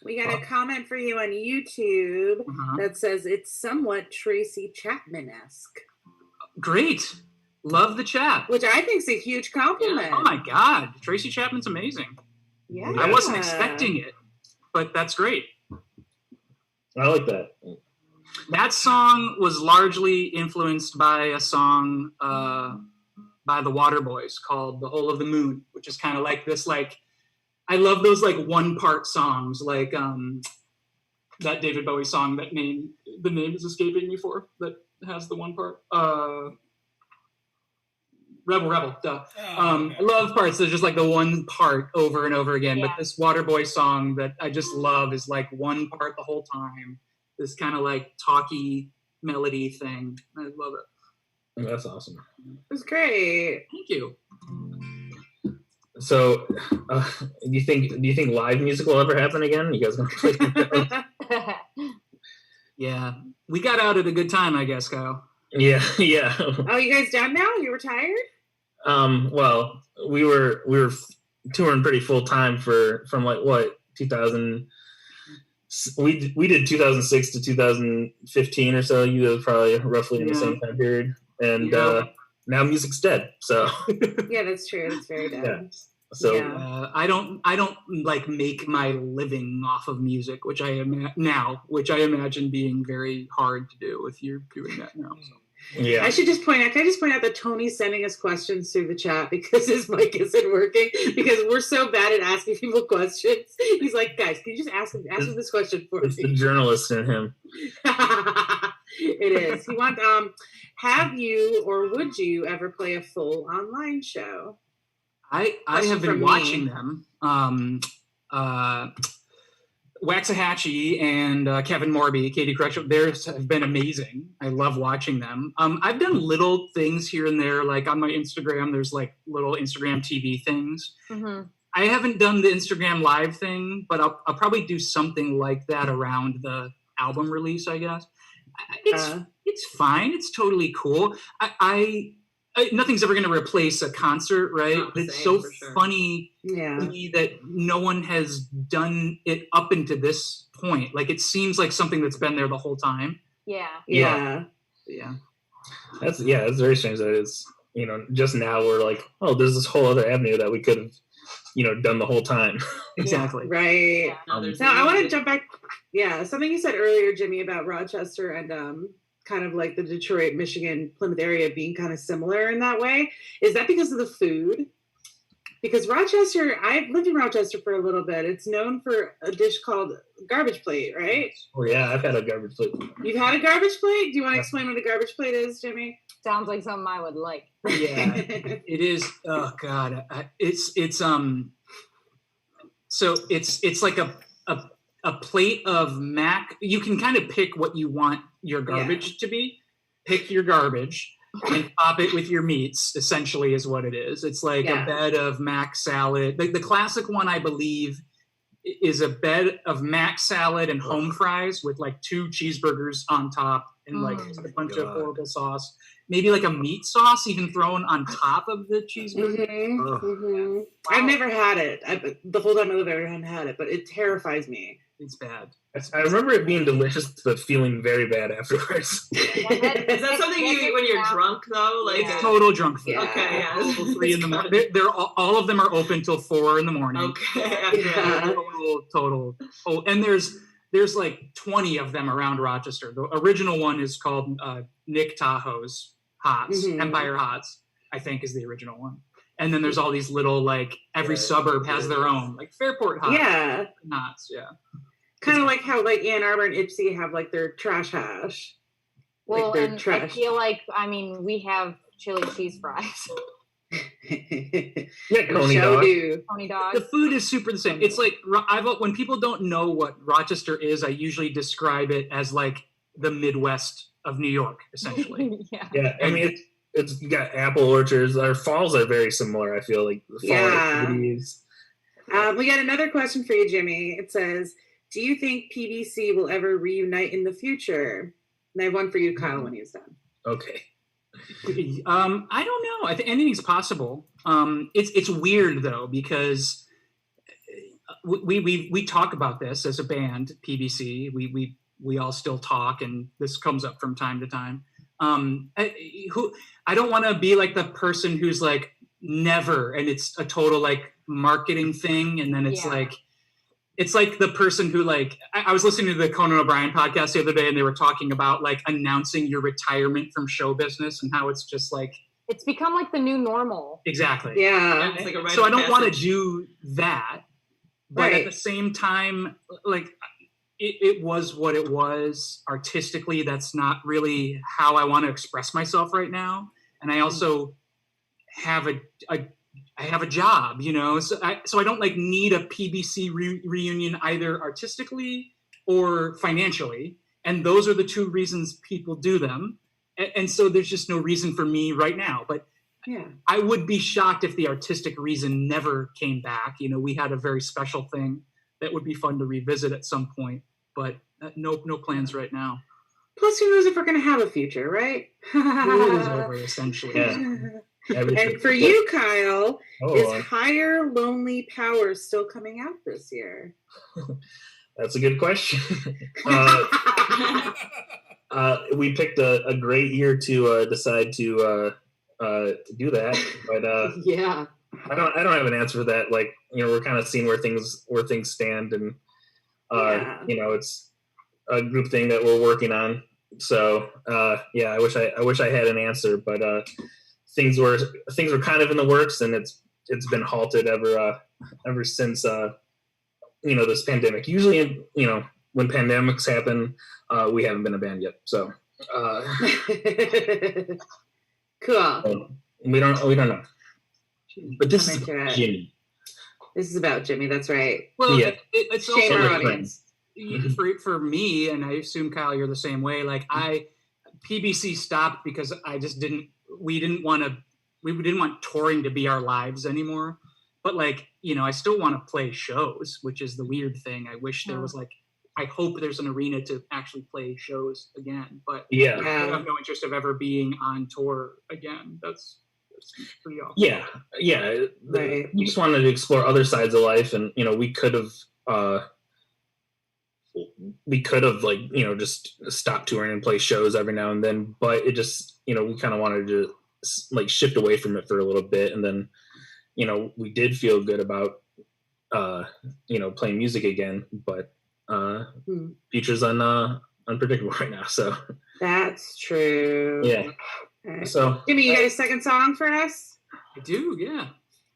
We got a comment for you on YouTube that says it's somewhat Tracy Chapman-esque. Great. Love the chat. Which I think is a huge compliment. Yeah. Oh my God. Tracy Chapman's amazing. Yeah. I wasn't expecting it, but that's great. I like that. That song was largely influenced by a song by the Waterboys called The Hole of the Moon, which is kind of like this, like, I love those like one-part songs, like that David Bowie song the name is escaping me for, that has the one part. Rebel, duh. I love parts that are just like the one part over and over again, but this Waterboy song that I just love is like one part the whole time. This kind of like talky melody thing. I love it. That's awesome. It was great. Thank you. So, do you think live music will ever happen again? You guys gonna play? Yeah, we got out at a good time, I guess, Kyle. Yeah. Oh, you guys done now? You retired? Well, we were touring pretty full time from like what 2000. We did 2006 to 2015 or so. You was probably roughly in the same time period, and now music's dead. So yeah, that's true. It's very dead. Yeah. So I don't like make my living off of music, which I imagine being very hard to do if you're doing that now. So. Yeah, I should just point out. Can I just point out that Tony's sending us questions through the chat because his mic isn't working because we're so bad at asking people questions. He's like, guys, can you just ask him this question for me? It's the journalist in him. It is. He wants. Have you or would you ever play a full online show? I have been watching them. Waxahachie and Kevin Morby, Katie Crutchfield, theirs have been amazing. I love watching them. I've done little things here and there, like on my Instagram, there's like little Instagram TV things. Mm-hmm. I haven't done the Instagram live thing, but I'll probably do something like that around the album release, I guess. It's fine. It's totally cool. Nothing's ever going to replace a concert, right? It's so funny to me that no one has done it up into this point. Like, it seems like something that's been there the whole time. Yeah. That's very strange that it's, just now we're like, oh, there's this whole other avenue that we could have, done the whole time. Exactly. Right. Now, I want to jump back. Yeah. Something you said earlier, Jimmy, about Rochester and, kind of like the Detroit, Michigan, Plymouth area being kind of similar in that way. Is that because of the food? Because Rochester, I've lived in Rochester for a little bit. It's known for a dish called garbage plate, right? Oh, yeah, I've had a garbage plate. You've had a garbage plate? Do you want to explain what a garbage plate is, Jimmy? Sounds like something I would like. Yeah, it is. Oh, God. So it's like a plate of mac. You can kind of pick what you want your garbage to be. Pick your garbage and top it with your meats, essentially, is what it is. It's like a bed of mac salad. The classic one, I believe, is a bed of mac salad and home fries with like 2 cheeseburgers on top and like a bunch of horrible sauce. Maybe like a meat sauce even thrown on top of the cheeseburger. Mm-hmm. Mm-hmm. Wow. I've never had it. The whole time I live there, I haven't had it, but it terrifies me. It's bad. I remember it being delicious, but feeling very bad afterwards. Is that something you eat when you're drunk, though? Like it's total drunk food. Yeah. Okay, yeah. 3 in the morning. They're all of them are open till 4 in the morning. Okay. Total. Oh, and there's like 20 of them around Rochester. The original one is called Nick Tahoe's Hots, Empire Hots, I think is the original one. And then there's all these little, like, every suburb has their own, like Fairport Hots. Yeah. Hots, yeah. Kind of like how, like, Ann Arbor and Ypsi have, like, their trash hash. Well, like and trash. I feel like, we have chili cheese fries. Yeah, Coney dog. The food is super the same. It's like, when people don't know what Rochester is, I usually describe it as, like, the Midwest of New York, essentially. Yeah, it's you got apple orchards. Our falls are very similar. I feel like the fall activities. We got another question for you, Jimmy. It says, "Do you think PBC will ever reunite in the future?" And I have one for you, Kyle, when he's done. Okay. I don't know. I think anything's possible. It's weird though because we talk about this as a band, PBC. We all still talk, and this comes up from time to time. I don't want to be like the person who's like never, and it's a total like marketing thing, and then it's like it's like the person who like I was listening to the Conan O'Brien podcast the other day, and they were talking about like announcing your retirement from show business and how it's just like it's become like the new normal. Exactly. Yeah. It's like a so I don't want to do that, but at the same time, like it was what it was artistically. That's not really how I want to express myself right now, and I also have I have a job, you know, so I don't like need a PBC reunion either artistically or financially. And those are the two reasons people do them. And so there's just no reason for me right now. But I would be shocked if the artistic reason never came back. You know, we had a very special thing that would be fun to revisit at some point, but no plans right now. Plus, who knows if we're going to have a future, right? It is over, essentially. Yeah. And for you, Kyle, is Higher Lonely Power still coming out this year? That's a good question. We picked a great year to decide to do that, but I don't have an answer for that. Like, you know, we're kind of seeing where things stand, and you know, it's a group thing that we're working on. So I wish I had an answer, but things were kind of in the works, and it's been halted ever since you know, this pandemic. Usually, you know, when pandemics happen, we haven't been a band yet. So cool. We don't know. But this is about Jimmy. This is about Jimmy. That's right. Well, it's shame also our audience. For me, and I assume Kyle, you're the same way. Like PBC stopped because we didn't want touring to be our lives anymore. But like, you know, I still want to play shows, which is the weird thing. I wish there was like, I hope there's an arena to actually play shows again. But I have no interest of ever being on tour again. That's pretty awful. Yeah. We just wanted to explore other sides of life, and you know, we could have like, you know, just stop touring and play shows every now and then, but it just, you know, we kind of wanted to like shift away from it for a little bit, and then, you know, we did feel good about you know, playing music again, but future's unpredictable right now. So that's true. Yeah. Right. So Jimmy, you got a second song for us? I do. Yeah.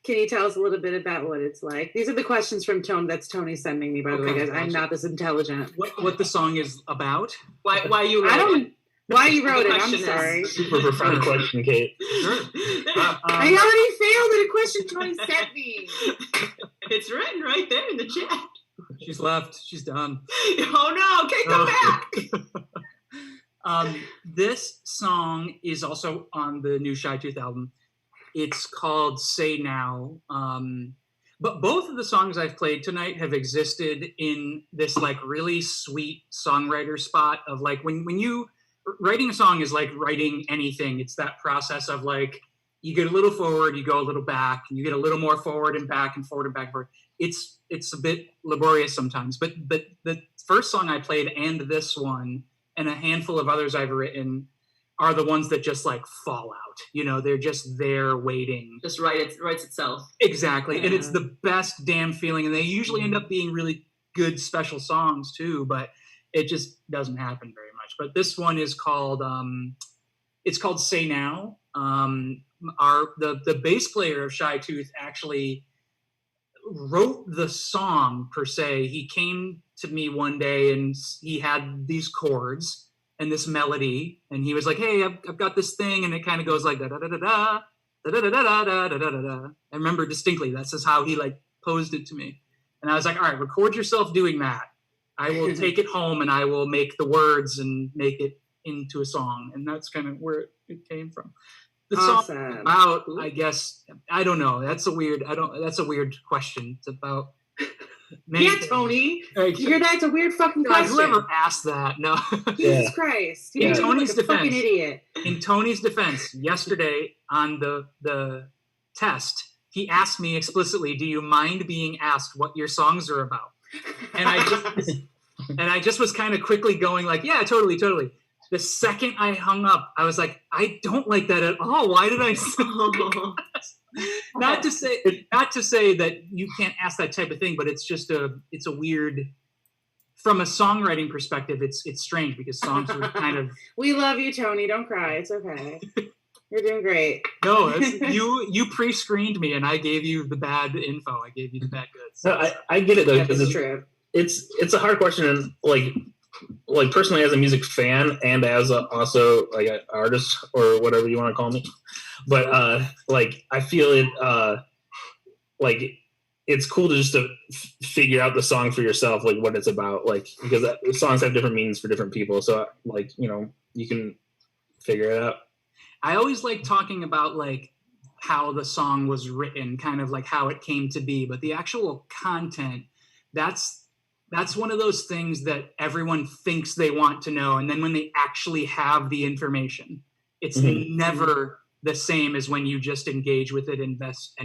Can you tell us a little bit about what it's like? These are the questions from Tony. That's Tony sending me, by the way, guys. I'm not this intelligent. What the song is about? Why you wrote it? Why you wrote it? I'm sorry. Super profound question, Kate. I already failed at a question Tony sent me. It's written right there in the chat. She's left. She's done. Oh no! Kate, come back. This song is also on the new Shy Tooth album. It's called Say Now. But both of the songs I've played tonight have existed in this like really sweet songwriter spot of like when you writing a song is like writing anything. It's that process of like you get a little forward, you go a little back, and you get a little more forward and back and forward and back and forward. It's a bit laborious sometimes. But the first song I played and this one and a handful of others I've written are the ones that just like fall out. You know, they're just there waiting. Just writes itself. Exactly. And it's the best damn feeling. And they usually end up being really good special songs too, but it just doesn't happen very much. But this one is called it's called Say Now. The bass player of Shy Tooth actually wrote the song per se. He came to me one day and he had these chords and this melody, and he was like, "Hey, I've got this thing," and it kind of goes like da da da da da da da da da da da da da. I remember distinctly. That's just how he like posed it to me, and I was like, "All right, record yourself doing that. I will take it home and I will make the words and make it into a song," and that's kind of where it came from. The song about, I guess, I don't know. That's a weird question. It's about. Tony. You hear that? It's a weird fucking question. Whoever asked that? No. Jesus Christ. In Tony's defense, fucking idiot. In Tony's defense, yesterday on the test, he asked me explicitly, "Do you mind being asked what your songs are about?" And I just was kind of quickly going like, "Yeah, totally." The second I hung up, I was like, "I don't like that at all. Why did I say that?" Not to say that you can't ask that type of thing, but it's just it's a weird. From a songwriting perspective, it's strange because songs are kind of. We love you, Tony. Don't cry. It's okay. You're doing great. No, you pre-screened me, and I gave you the bad info. I gave you the bad goods. No, I get it though. That's true. It's a hard question, and like personally as a music fan and as also like an artist or whatever you want to call me, but like I feel it like it's cool to just to figure out the song for yourself, like what it's about, like because songs have different meanings for different people, so like you can figure it out. I always like talking about like how the song was written, kind of like how it came to be, but the actual content, that's one of those things that everyone thinks they want to know. And then when they actually have the information, it's never the same as when you just engage with it, invest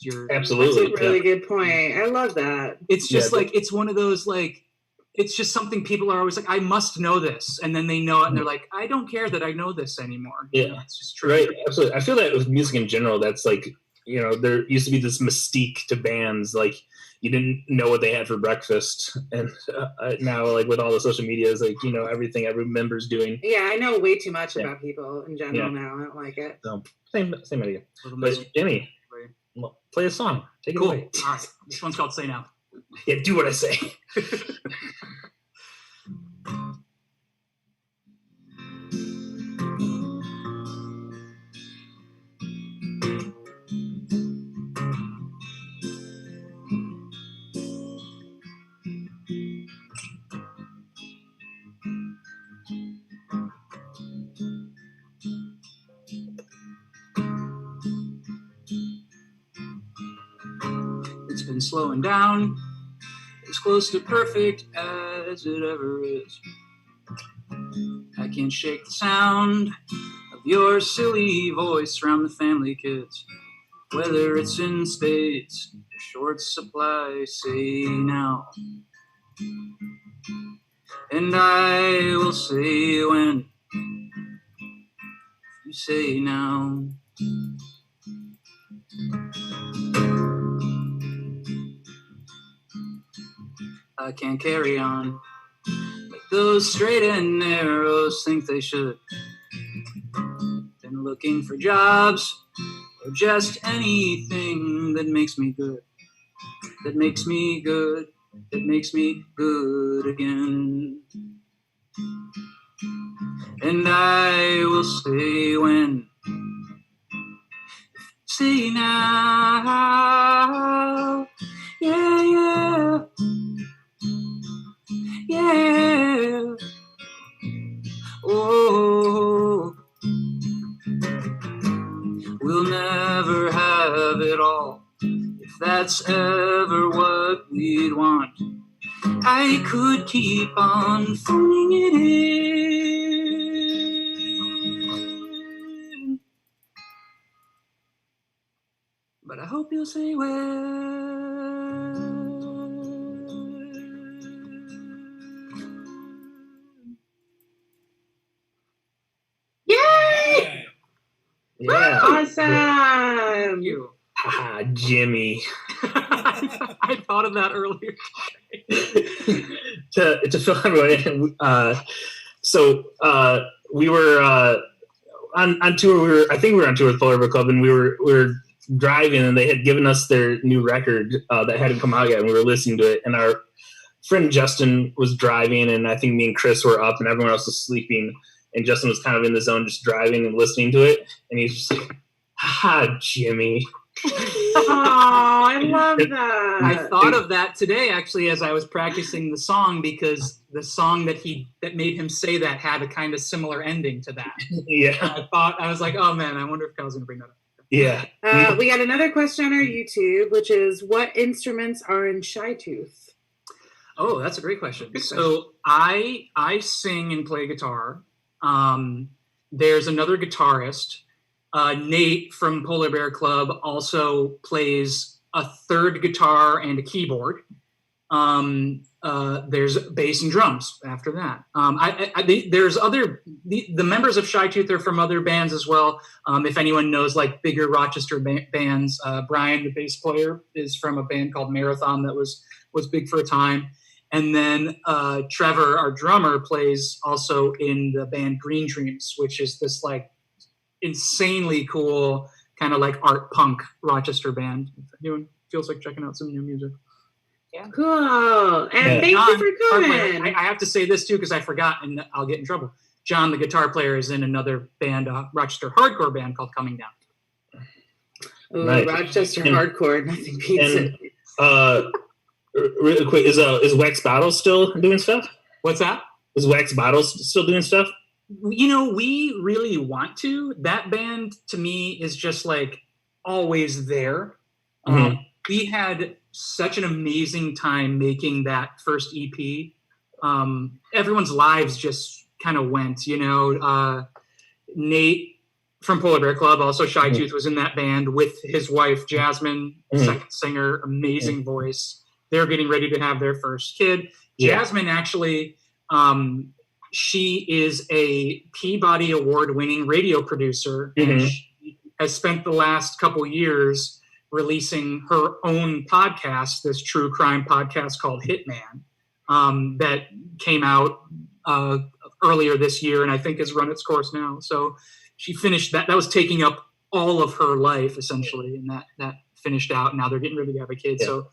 your. Absolutely. That's a really good point. I love that. It's just it's one of those, like, it's just something people are always like, I must know this. And then they know it and they're like, I don't care that I know this anymore. Yeah. It's just true. Right. Absolutely. I feel that with music in general, that's like, there used to be this mystique to bands, like, you didn't know what they had for breakfast, and now, like with all the social media, is like everything every member's doing. Yeah, I know way too much about people in general now. I don't like it. So, same idea. But Jimmy, play a song. Take it away. All right, this one's called "Say Now." Yeah, do what I say. It's been slowing down, as close to perfect as it ever is. I can't shake the sound of your silly voice around the family kids. Whether it's in spades or short supply, say now. And I will say when you say now. I can't carry on like those straight and narrows think they should. Been looking for jobs or just anything that makes me good, that makes me good, that makes me good again. And I will say when, say now, yeah, yeah. Yeah, oh, we'll never have it all, if that's ever what we'd want. I could keep on phoning it in, but I hope you'll say well. Yeah. Awesome. Thank you. Jimmy. I thought of that earlier. to fill everyone in, so we were on tour. I think we were on tour with Polar Bear Club, and we were driving, and they had given us their new record that hadn't come out yet, and we were listening to it. And our friend Justin was driving, and I think me and Chris were up, and everyone else was sleeping. And Justin was kind of in the zone, just driving and listening to it. And he's just like, Jimmy. I love that. I thought of that today, actually, as I was practicing the song, because the song that made him say that had a kind of similar ending to that. Yeah. I was like, oh man, I wonder if Kyle's going to bring that up. Yeah. We got another question on our YouTube, which is, what instruments are in Shy Tooth? Oh, that's a great question. So I sing and play guitar. There's another guitarist, Nate from Polar Bear Club, also plays a third guitar and a keyboard. There's bass and drums after that. There's the members of Shy Tooth are from other bands as well. If anyone knows like bigger Rochester bands, Brian, the bass player, is from a band called Marathon that was big for a time. And then Trevor, our drummer, plays also in the band Green Dreams, which is this like insanely cool kind of like art punk Rochester band. If anyone feels like checking out some new music. Yeah. Cool. And thank you for coming. I have to say this too because I forgot and I'll get in trouble. John, the guitar player, is in another band, Rochester hardcore band called Coming Down. Oh, nice. Rochester hardcore, nothing beats it. Really quick, is Wax Bottles still doing stuff? What's that? Is Wax Bottles still doing stuff? You know, we really want to. That band to me is just like always there. Mm-hmm. We had such an amazing time making that first EP. Everyone's lives just kind of went, you know. Nate from Polar Bear Club, also Shy Tooth, was in that band with his wife, Jasmine, second singer, amazing voice. They're getting ready to have their first kid. Jasmine actually, she is a Peabody Award-winning radio producer, and she has spent the last couple years releasing her own podcast, this true crime podcast called Hitman, that came out earlier this year and I think has run its course now. So she finished that. That was taking up all of her life, essentially, and that finished out. Now they're getting ready to have a kid. Yeah. So,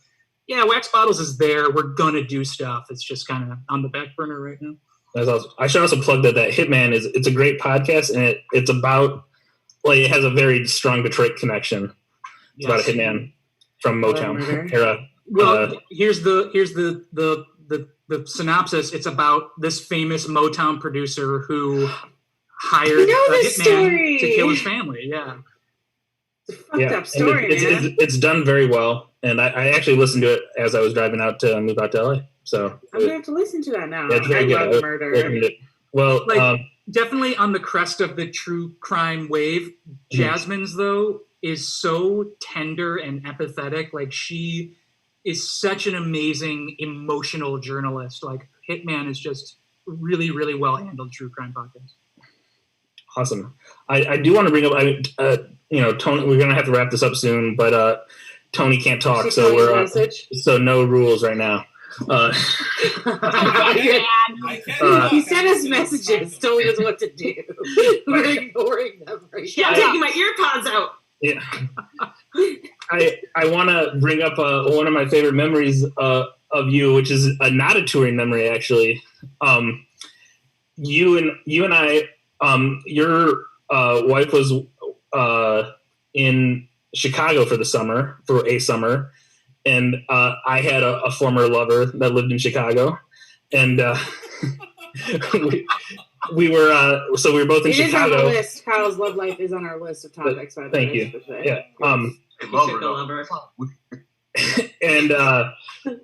yeah, Wax Bottles is there. We're going to do stuff. It's just kind of on the back burner right now. That's awesome. I should also plug that Hitman it's a great podcast, and it's about, like, it has a very strong Detroit connection. It's about a hitman from Motown era. Well, here's the synopsis. It's about this famous Motown producer who hired a hitman to kill his family. Yeah. It's a fucked up story, man. It's done very well, and I actually listened to it as I was driving out to move out to LA. So I'm gonna have to listen to that now. Yeah, it's very good. Love murder. Well, definitely on the crest of the true crime wave. Jasmine's though is so tender and empathetic. Like, she is such an amazing emotional journalist. Like, Hitman is just really, really well handled true crime podcast. Awesome. I do want to bring up, Tony, we're going to have to wrap this up soon, but Tony can't talk, so we're so no rules right now. He sent us messages, telling us what to do. We're ignoring them right now. I'm taking my ear pods out. Yeah. I want to bring up one of my favorite memories of you, which is not a touring memory, actually. You and I, your wife was in Chicago for a summer, and I had a former lover that lived in Chicago, and we were both in Chicago. It is on the list. Kyle's love life is on our list of topics. By the Thank you. Yeah. And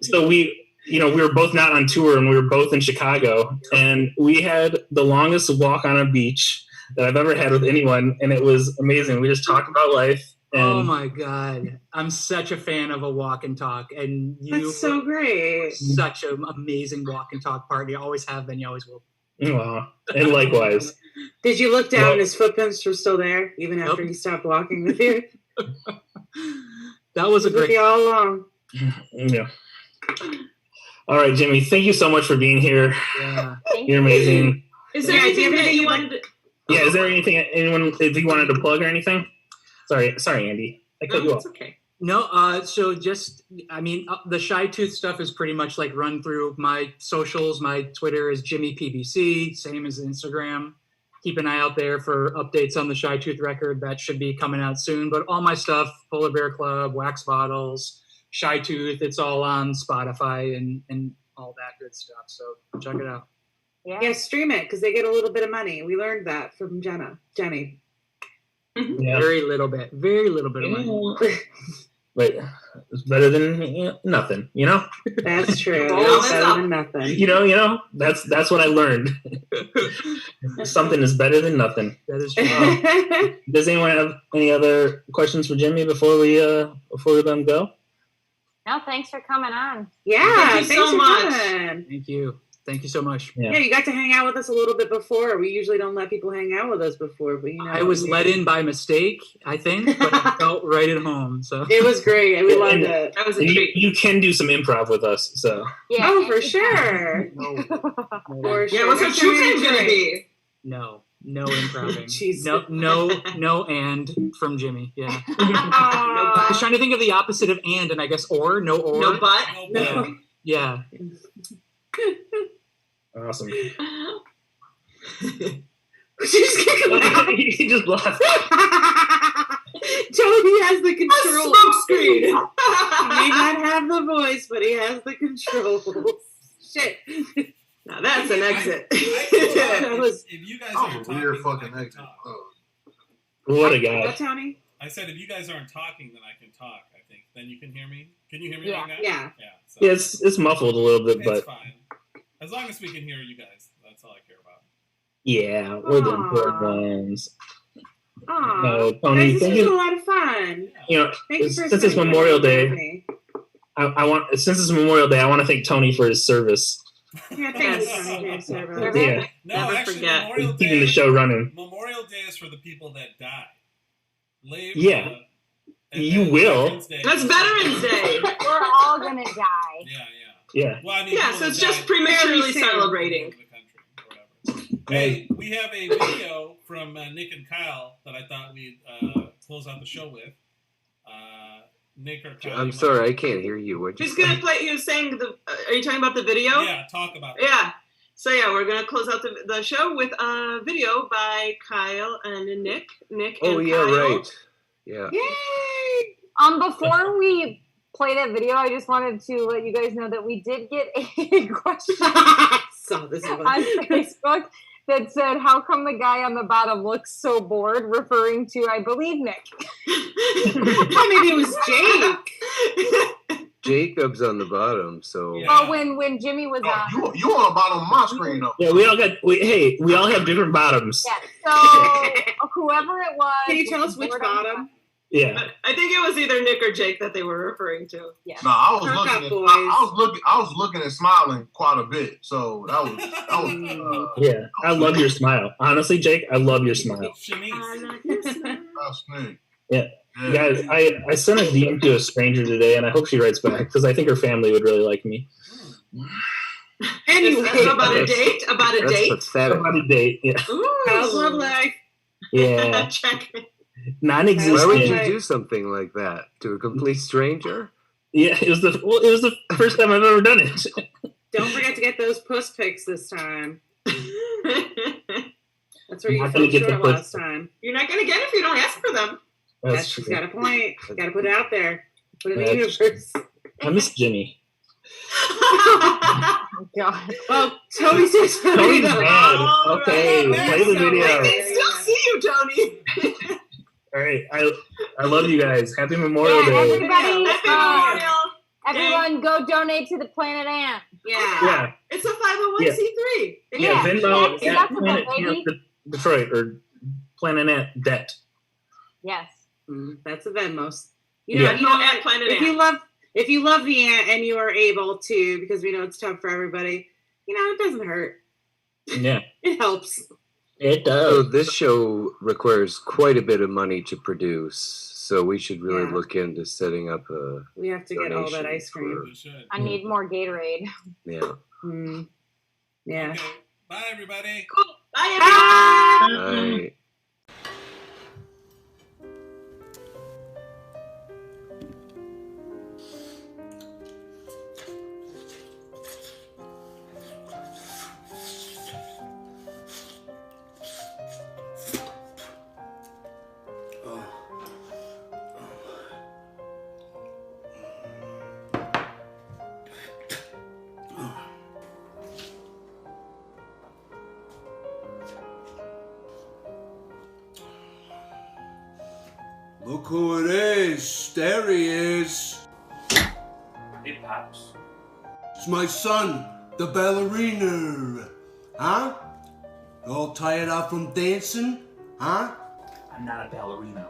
so we were both not on tour, and we were both in Chicago, and we had the longest walk on a beach that I've ever had with anyone, and it was amazing. We just talked about life. And oh my God. I'm such a fan of a walk and talk, and that's so great. Such an amazing walk and talk partner. You always have been, you always will. Wow. And likewise. Did you look down and his footprints were still there even after he stopped walking with you? That was a great all along. Yeah. All right, Jimmy, thank you so much for being here. Yeah. You're amazing. Is there anything that you wanted to... Yeah, is there anything if you wanted to plug or anything? Sorry, Andy. I cut you off. It's okay. No, so just, the Shy Tooth stuff is pretty much like run through my socials. My Twitter is Jimmy PBC, same as Instagram. keep an eye out there for updates on the Shy Tooth record. That should be coming out soon. But all my stuff, Polar Bear Club, Wax Bottles, Shy Tooth, it's all on Spotify and all that good stuff. So check it out. Yeah, stream it because they get a little bit of money. We learned that from Jenny. Yeah. Very little bit of money. But it's better than nothing, you know? That's true. It's better than nothing. You know, that's what I learned. Something is better than nothing. That is true. Does anyone have any other questions for Jimmy before we let him go? No, thanks for coming on. Yeah, thank you so much. Thank you so much. Yeah, you got to hang out with us a little bit before. We usually don't let people hang out with us before, but I was let in by mistake, I think, but I felt right at home. So it was great, and we loved it. That was a treat. You can do some improv with us, so yeah, for sure. For sure. Yeah, what's our true name gonna be? No improving. no, and from Jimmy. Yeah. I was trying to think of the opposite of and I guess or. No but. Yeah. Awesome. He just laughed. Tony has the control. Smoke screen. He may not have the voice, but he has the control. Shit. Now that's an exit. If you guys aren't talking, weird fucking exit. What a guy. What, Tony? I said if you guys aren't talking, then I can talk. I think then you can hear me. Can you hear me right now? Yeah. So Yeah, it's muffled a little bit, but it's fine. As long as we can hear you guys, that's all I care about. Yeah, we're the important ones. No, Tony, this is a lot of fun. You know, since it's Memorial Day, I want to thank Tony for his service. Yeah, thank you, Tony, for your service. Yeah. No, actually, forget. Memorial Day, keeping the show running. Memorial Day is for the people that die. You will. That's Veterans Day. We're all gonna die. Yeah. Well, I mean, so it's just prematurely celebrating. Hey, we have a video from Nick and Kyle that I thought we'd close out the show with. Nick or Kyle? I'm sorry, I can't hear you. He's going to play. He was saying are you talking about the video? Yeah, talk about it. Yeah. So we're going to close out the show with a video by Kyle and Nick. Nick and Kyle. Right. Yeah. Yay! Before we play that video, I just wanted to let you guys know that we did get a question on Facebook that said, "How come the guy on the bottom looks so bored?" Referring to, I believe, Nick. Maybe it was Jake. Jacob's on the bottom, so. Yeah. Oh, when Jimmy was on. You on the bottom of my screen though. Yeah, we all have different bottoms. Yeah. So whoever it was. Can you tell us which bottom? Yeah. I think it was either Nick or Jake that they were referring to. Yeah. No, I was looking and smiling quite a bit. So that was yeah. I love your smile. Honestly, Jake, I love your smile. Yeah. Guys, I sent a DM to a stranger today, and I hope she writes back because I think her family would really like me. Anyway, about a date? About a date? Pathetic. About a date, yeah. How's love life? Yeah. Check. Non-existent. Why would you do something like that to a complete stranger? Yeah, it was the first time I've ever done it. Don't forget to get those puss pics this time. That's where you Not fell gonna get short the last time. You're not going to get it if you don't ask for them. That's she's got a point. Got to put it out there. Put it in the universe. I miss Jimmy. Oh, God. Well, Tony says Tony's mad. Okay, play the video. I can still see you, Tony. All right, I love you guys. Happy Memorial Day. Everybody, Happy Memorial. Everyone, go donate to the Planet Ant. Yeah. It's a 501c3. Yeah, Venmo that's at Planet Ant Detroit or Planet Ant Debt. Yes. That's a Venmo. At Planet Ant. If you love the ant and you are able to, because we know it's tough for everybody, it doesn't hurt. Yeah. It helps. It does. So this show requires quite a bit of money to produce, so we should really look into setting up a. We have to get all that ice cream. I need more Gatorade. Yeah. Yeah. Okay. Bye, everybody. Cool. Bye, everybody. Bye. Look who it is. There he is. Hey, Pops. It's my son, the ballerina. Huh? You all tired out from dancing? Huh? I'm not a ballerina.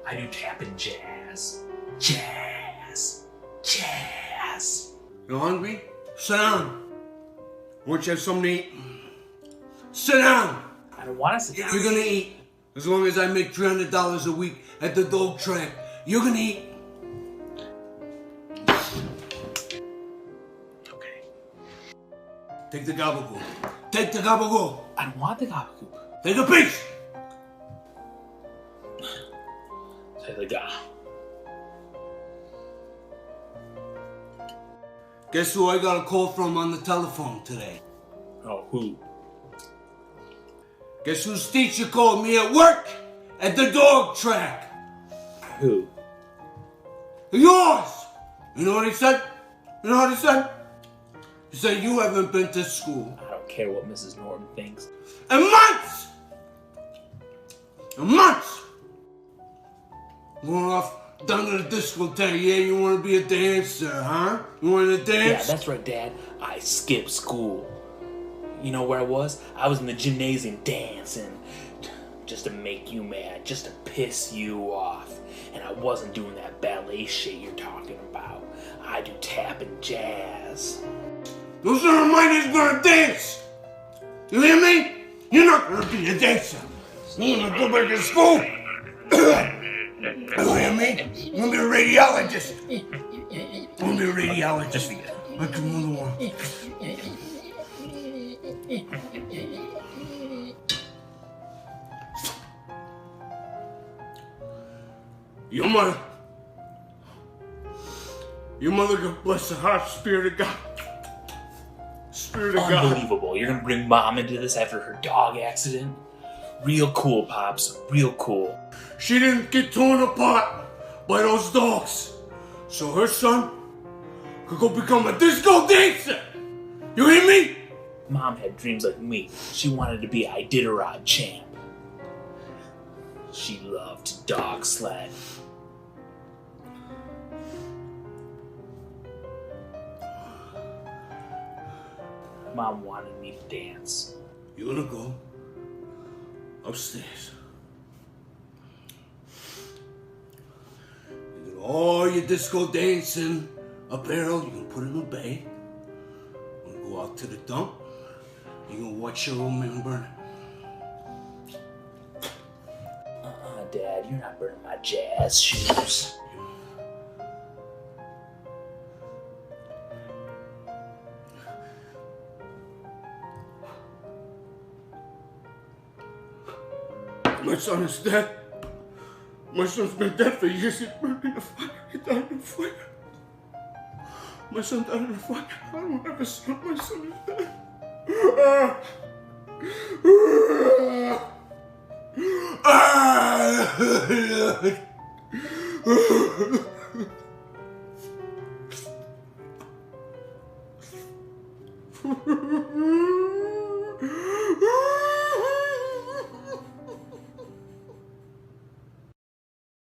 I do tap and jazz. Jazz. Jazz. You hungry? Sit down. Won't you have something to eat? Sit down. I don't want to sit down. You're gonna eat. As long as I make $300 a week at the dog track, you're gonna eat. Okay. Take the gabagool. Take the gabagool. I don't want the gabagool. Take a piece. Take the ga. Guess who I got a call from on the telephone today? Oh, who? Guess whose teacher called me at work at the dog track? Who? Yours! You know what he said? You know what he said? He said you haven't been to school. I don't care what Mrs. Norton thinks. In months! In months! Going off down to the discotheque. Yeah, you want to be a dancer, huh? You want to dance? Yeah, that's right, Dad. I skipped school. You know where I was? I was in the gymnasium dancing just to make you mad, just to piss you off. And I wasn't doing that ballet shit you're talking about. I do tap and jazz. Those are my days gonna dance! You hear me? You're not gonna be a dancer. You're gonna go back to school. You hear me? You're gonna be a radiologist. You're gonna be a radiologist. Like your mother wants. Your mother, God bless her heart, Spirit of God. Spirit of God. Unbelievable. You're gonna bring Mom into this after her dog accident? Real cool, Pops. Real cool. She didn't get torn apart by those dogs. So her son could go become a disco dancer. You hear me? Mom had dreams like me. She wanted to be Iditarod champ. She loved dog sled. Mom wanted me to dance. You wanna go upstairs? You get all your disco dancing apparel, you can put it in a bag. You wanna go out to the dump, you can watch your old man burn. Dad, you're not burning my jazz shoes. My son is dead. My son's been dead for years. He burned in a fire. He died in a fire. My son died in a fire. I don't have a son. My son is dead.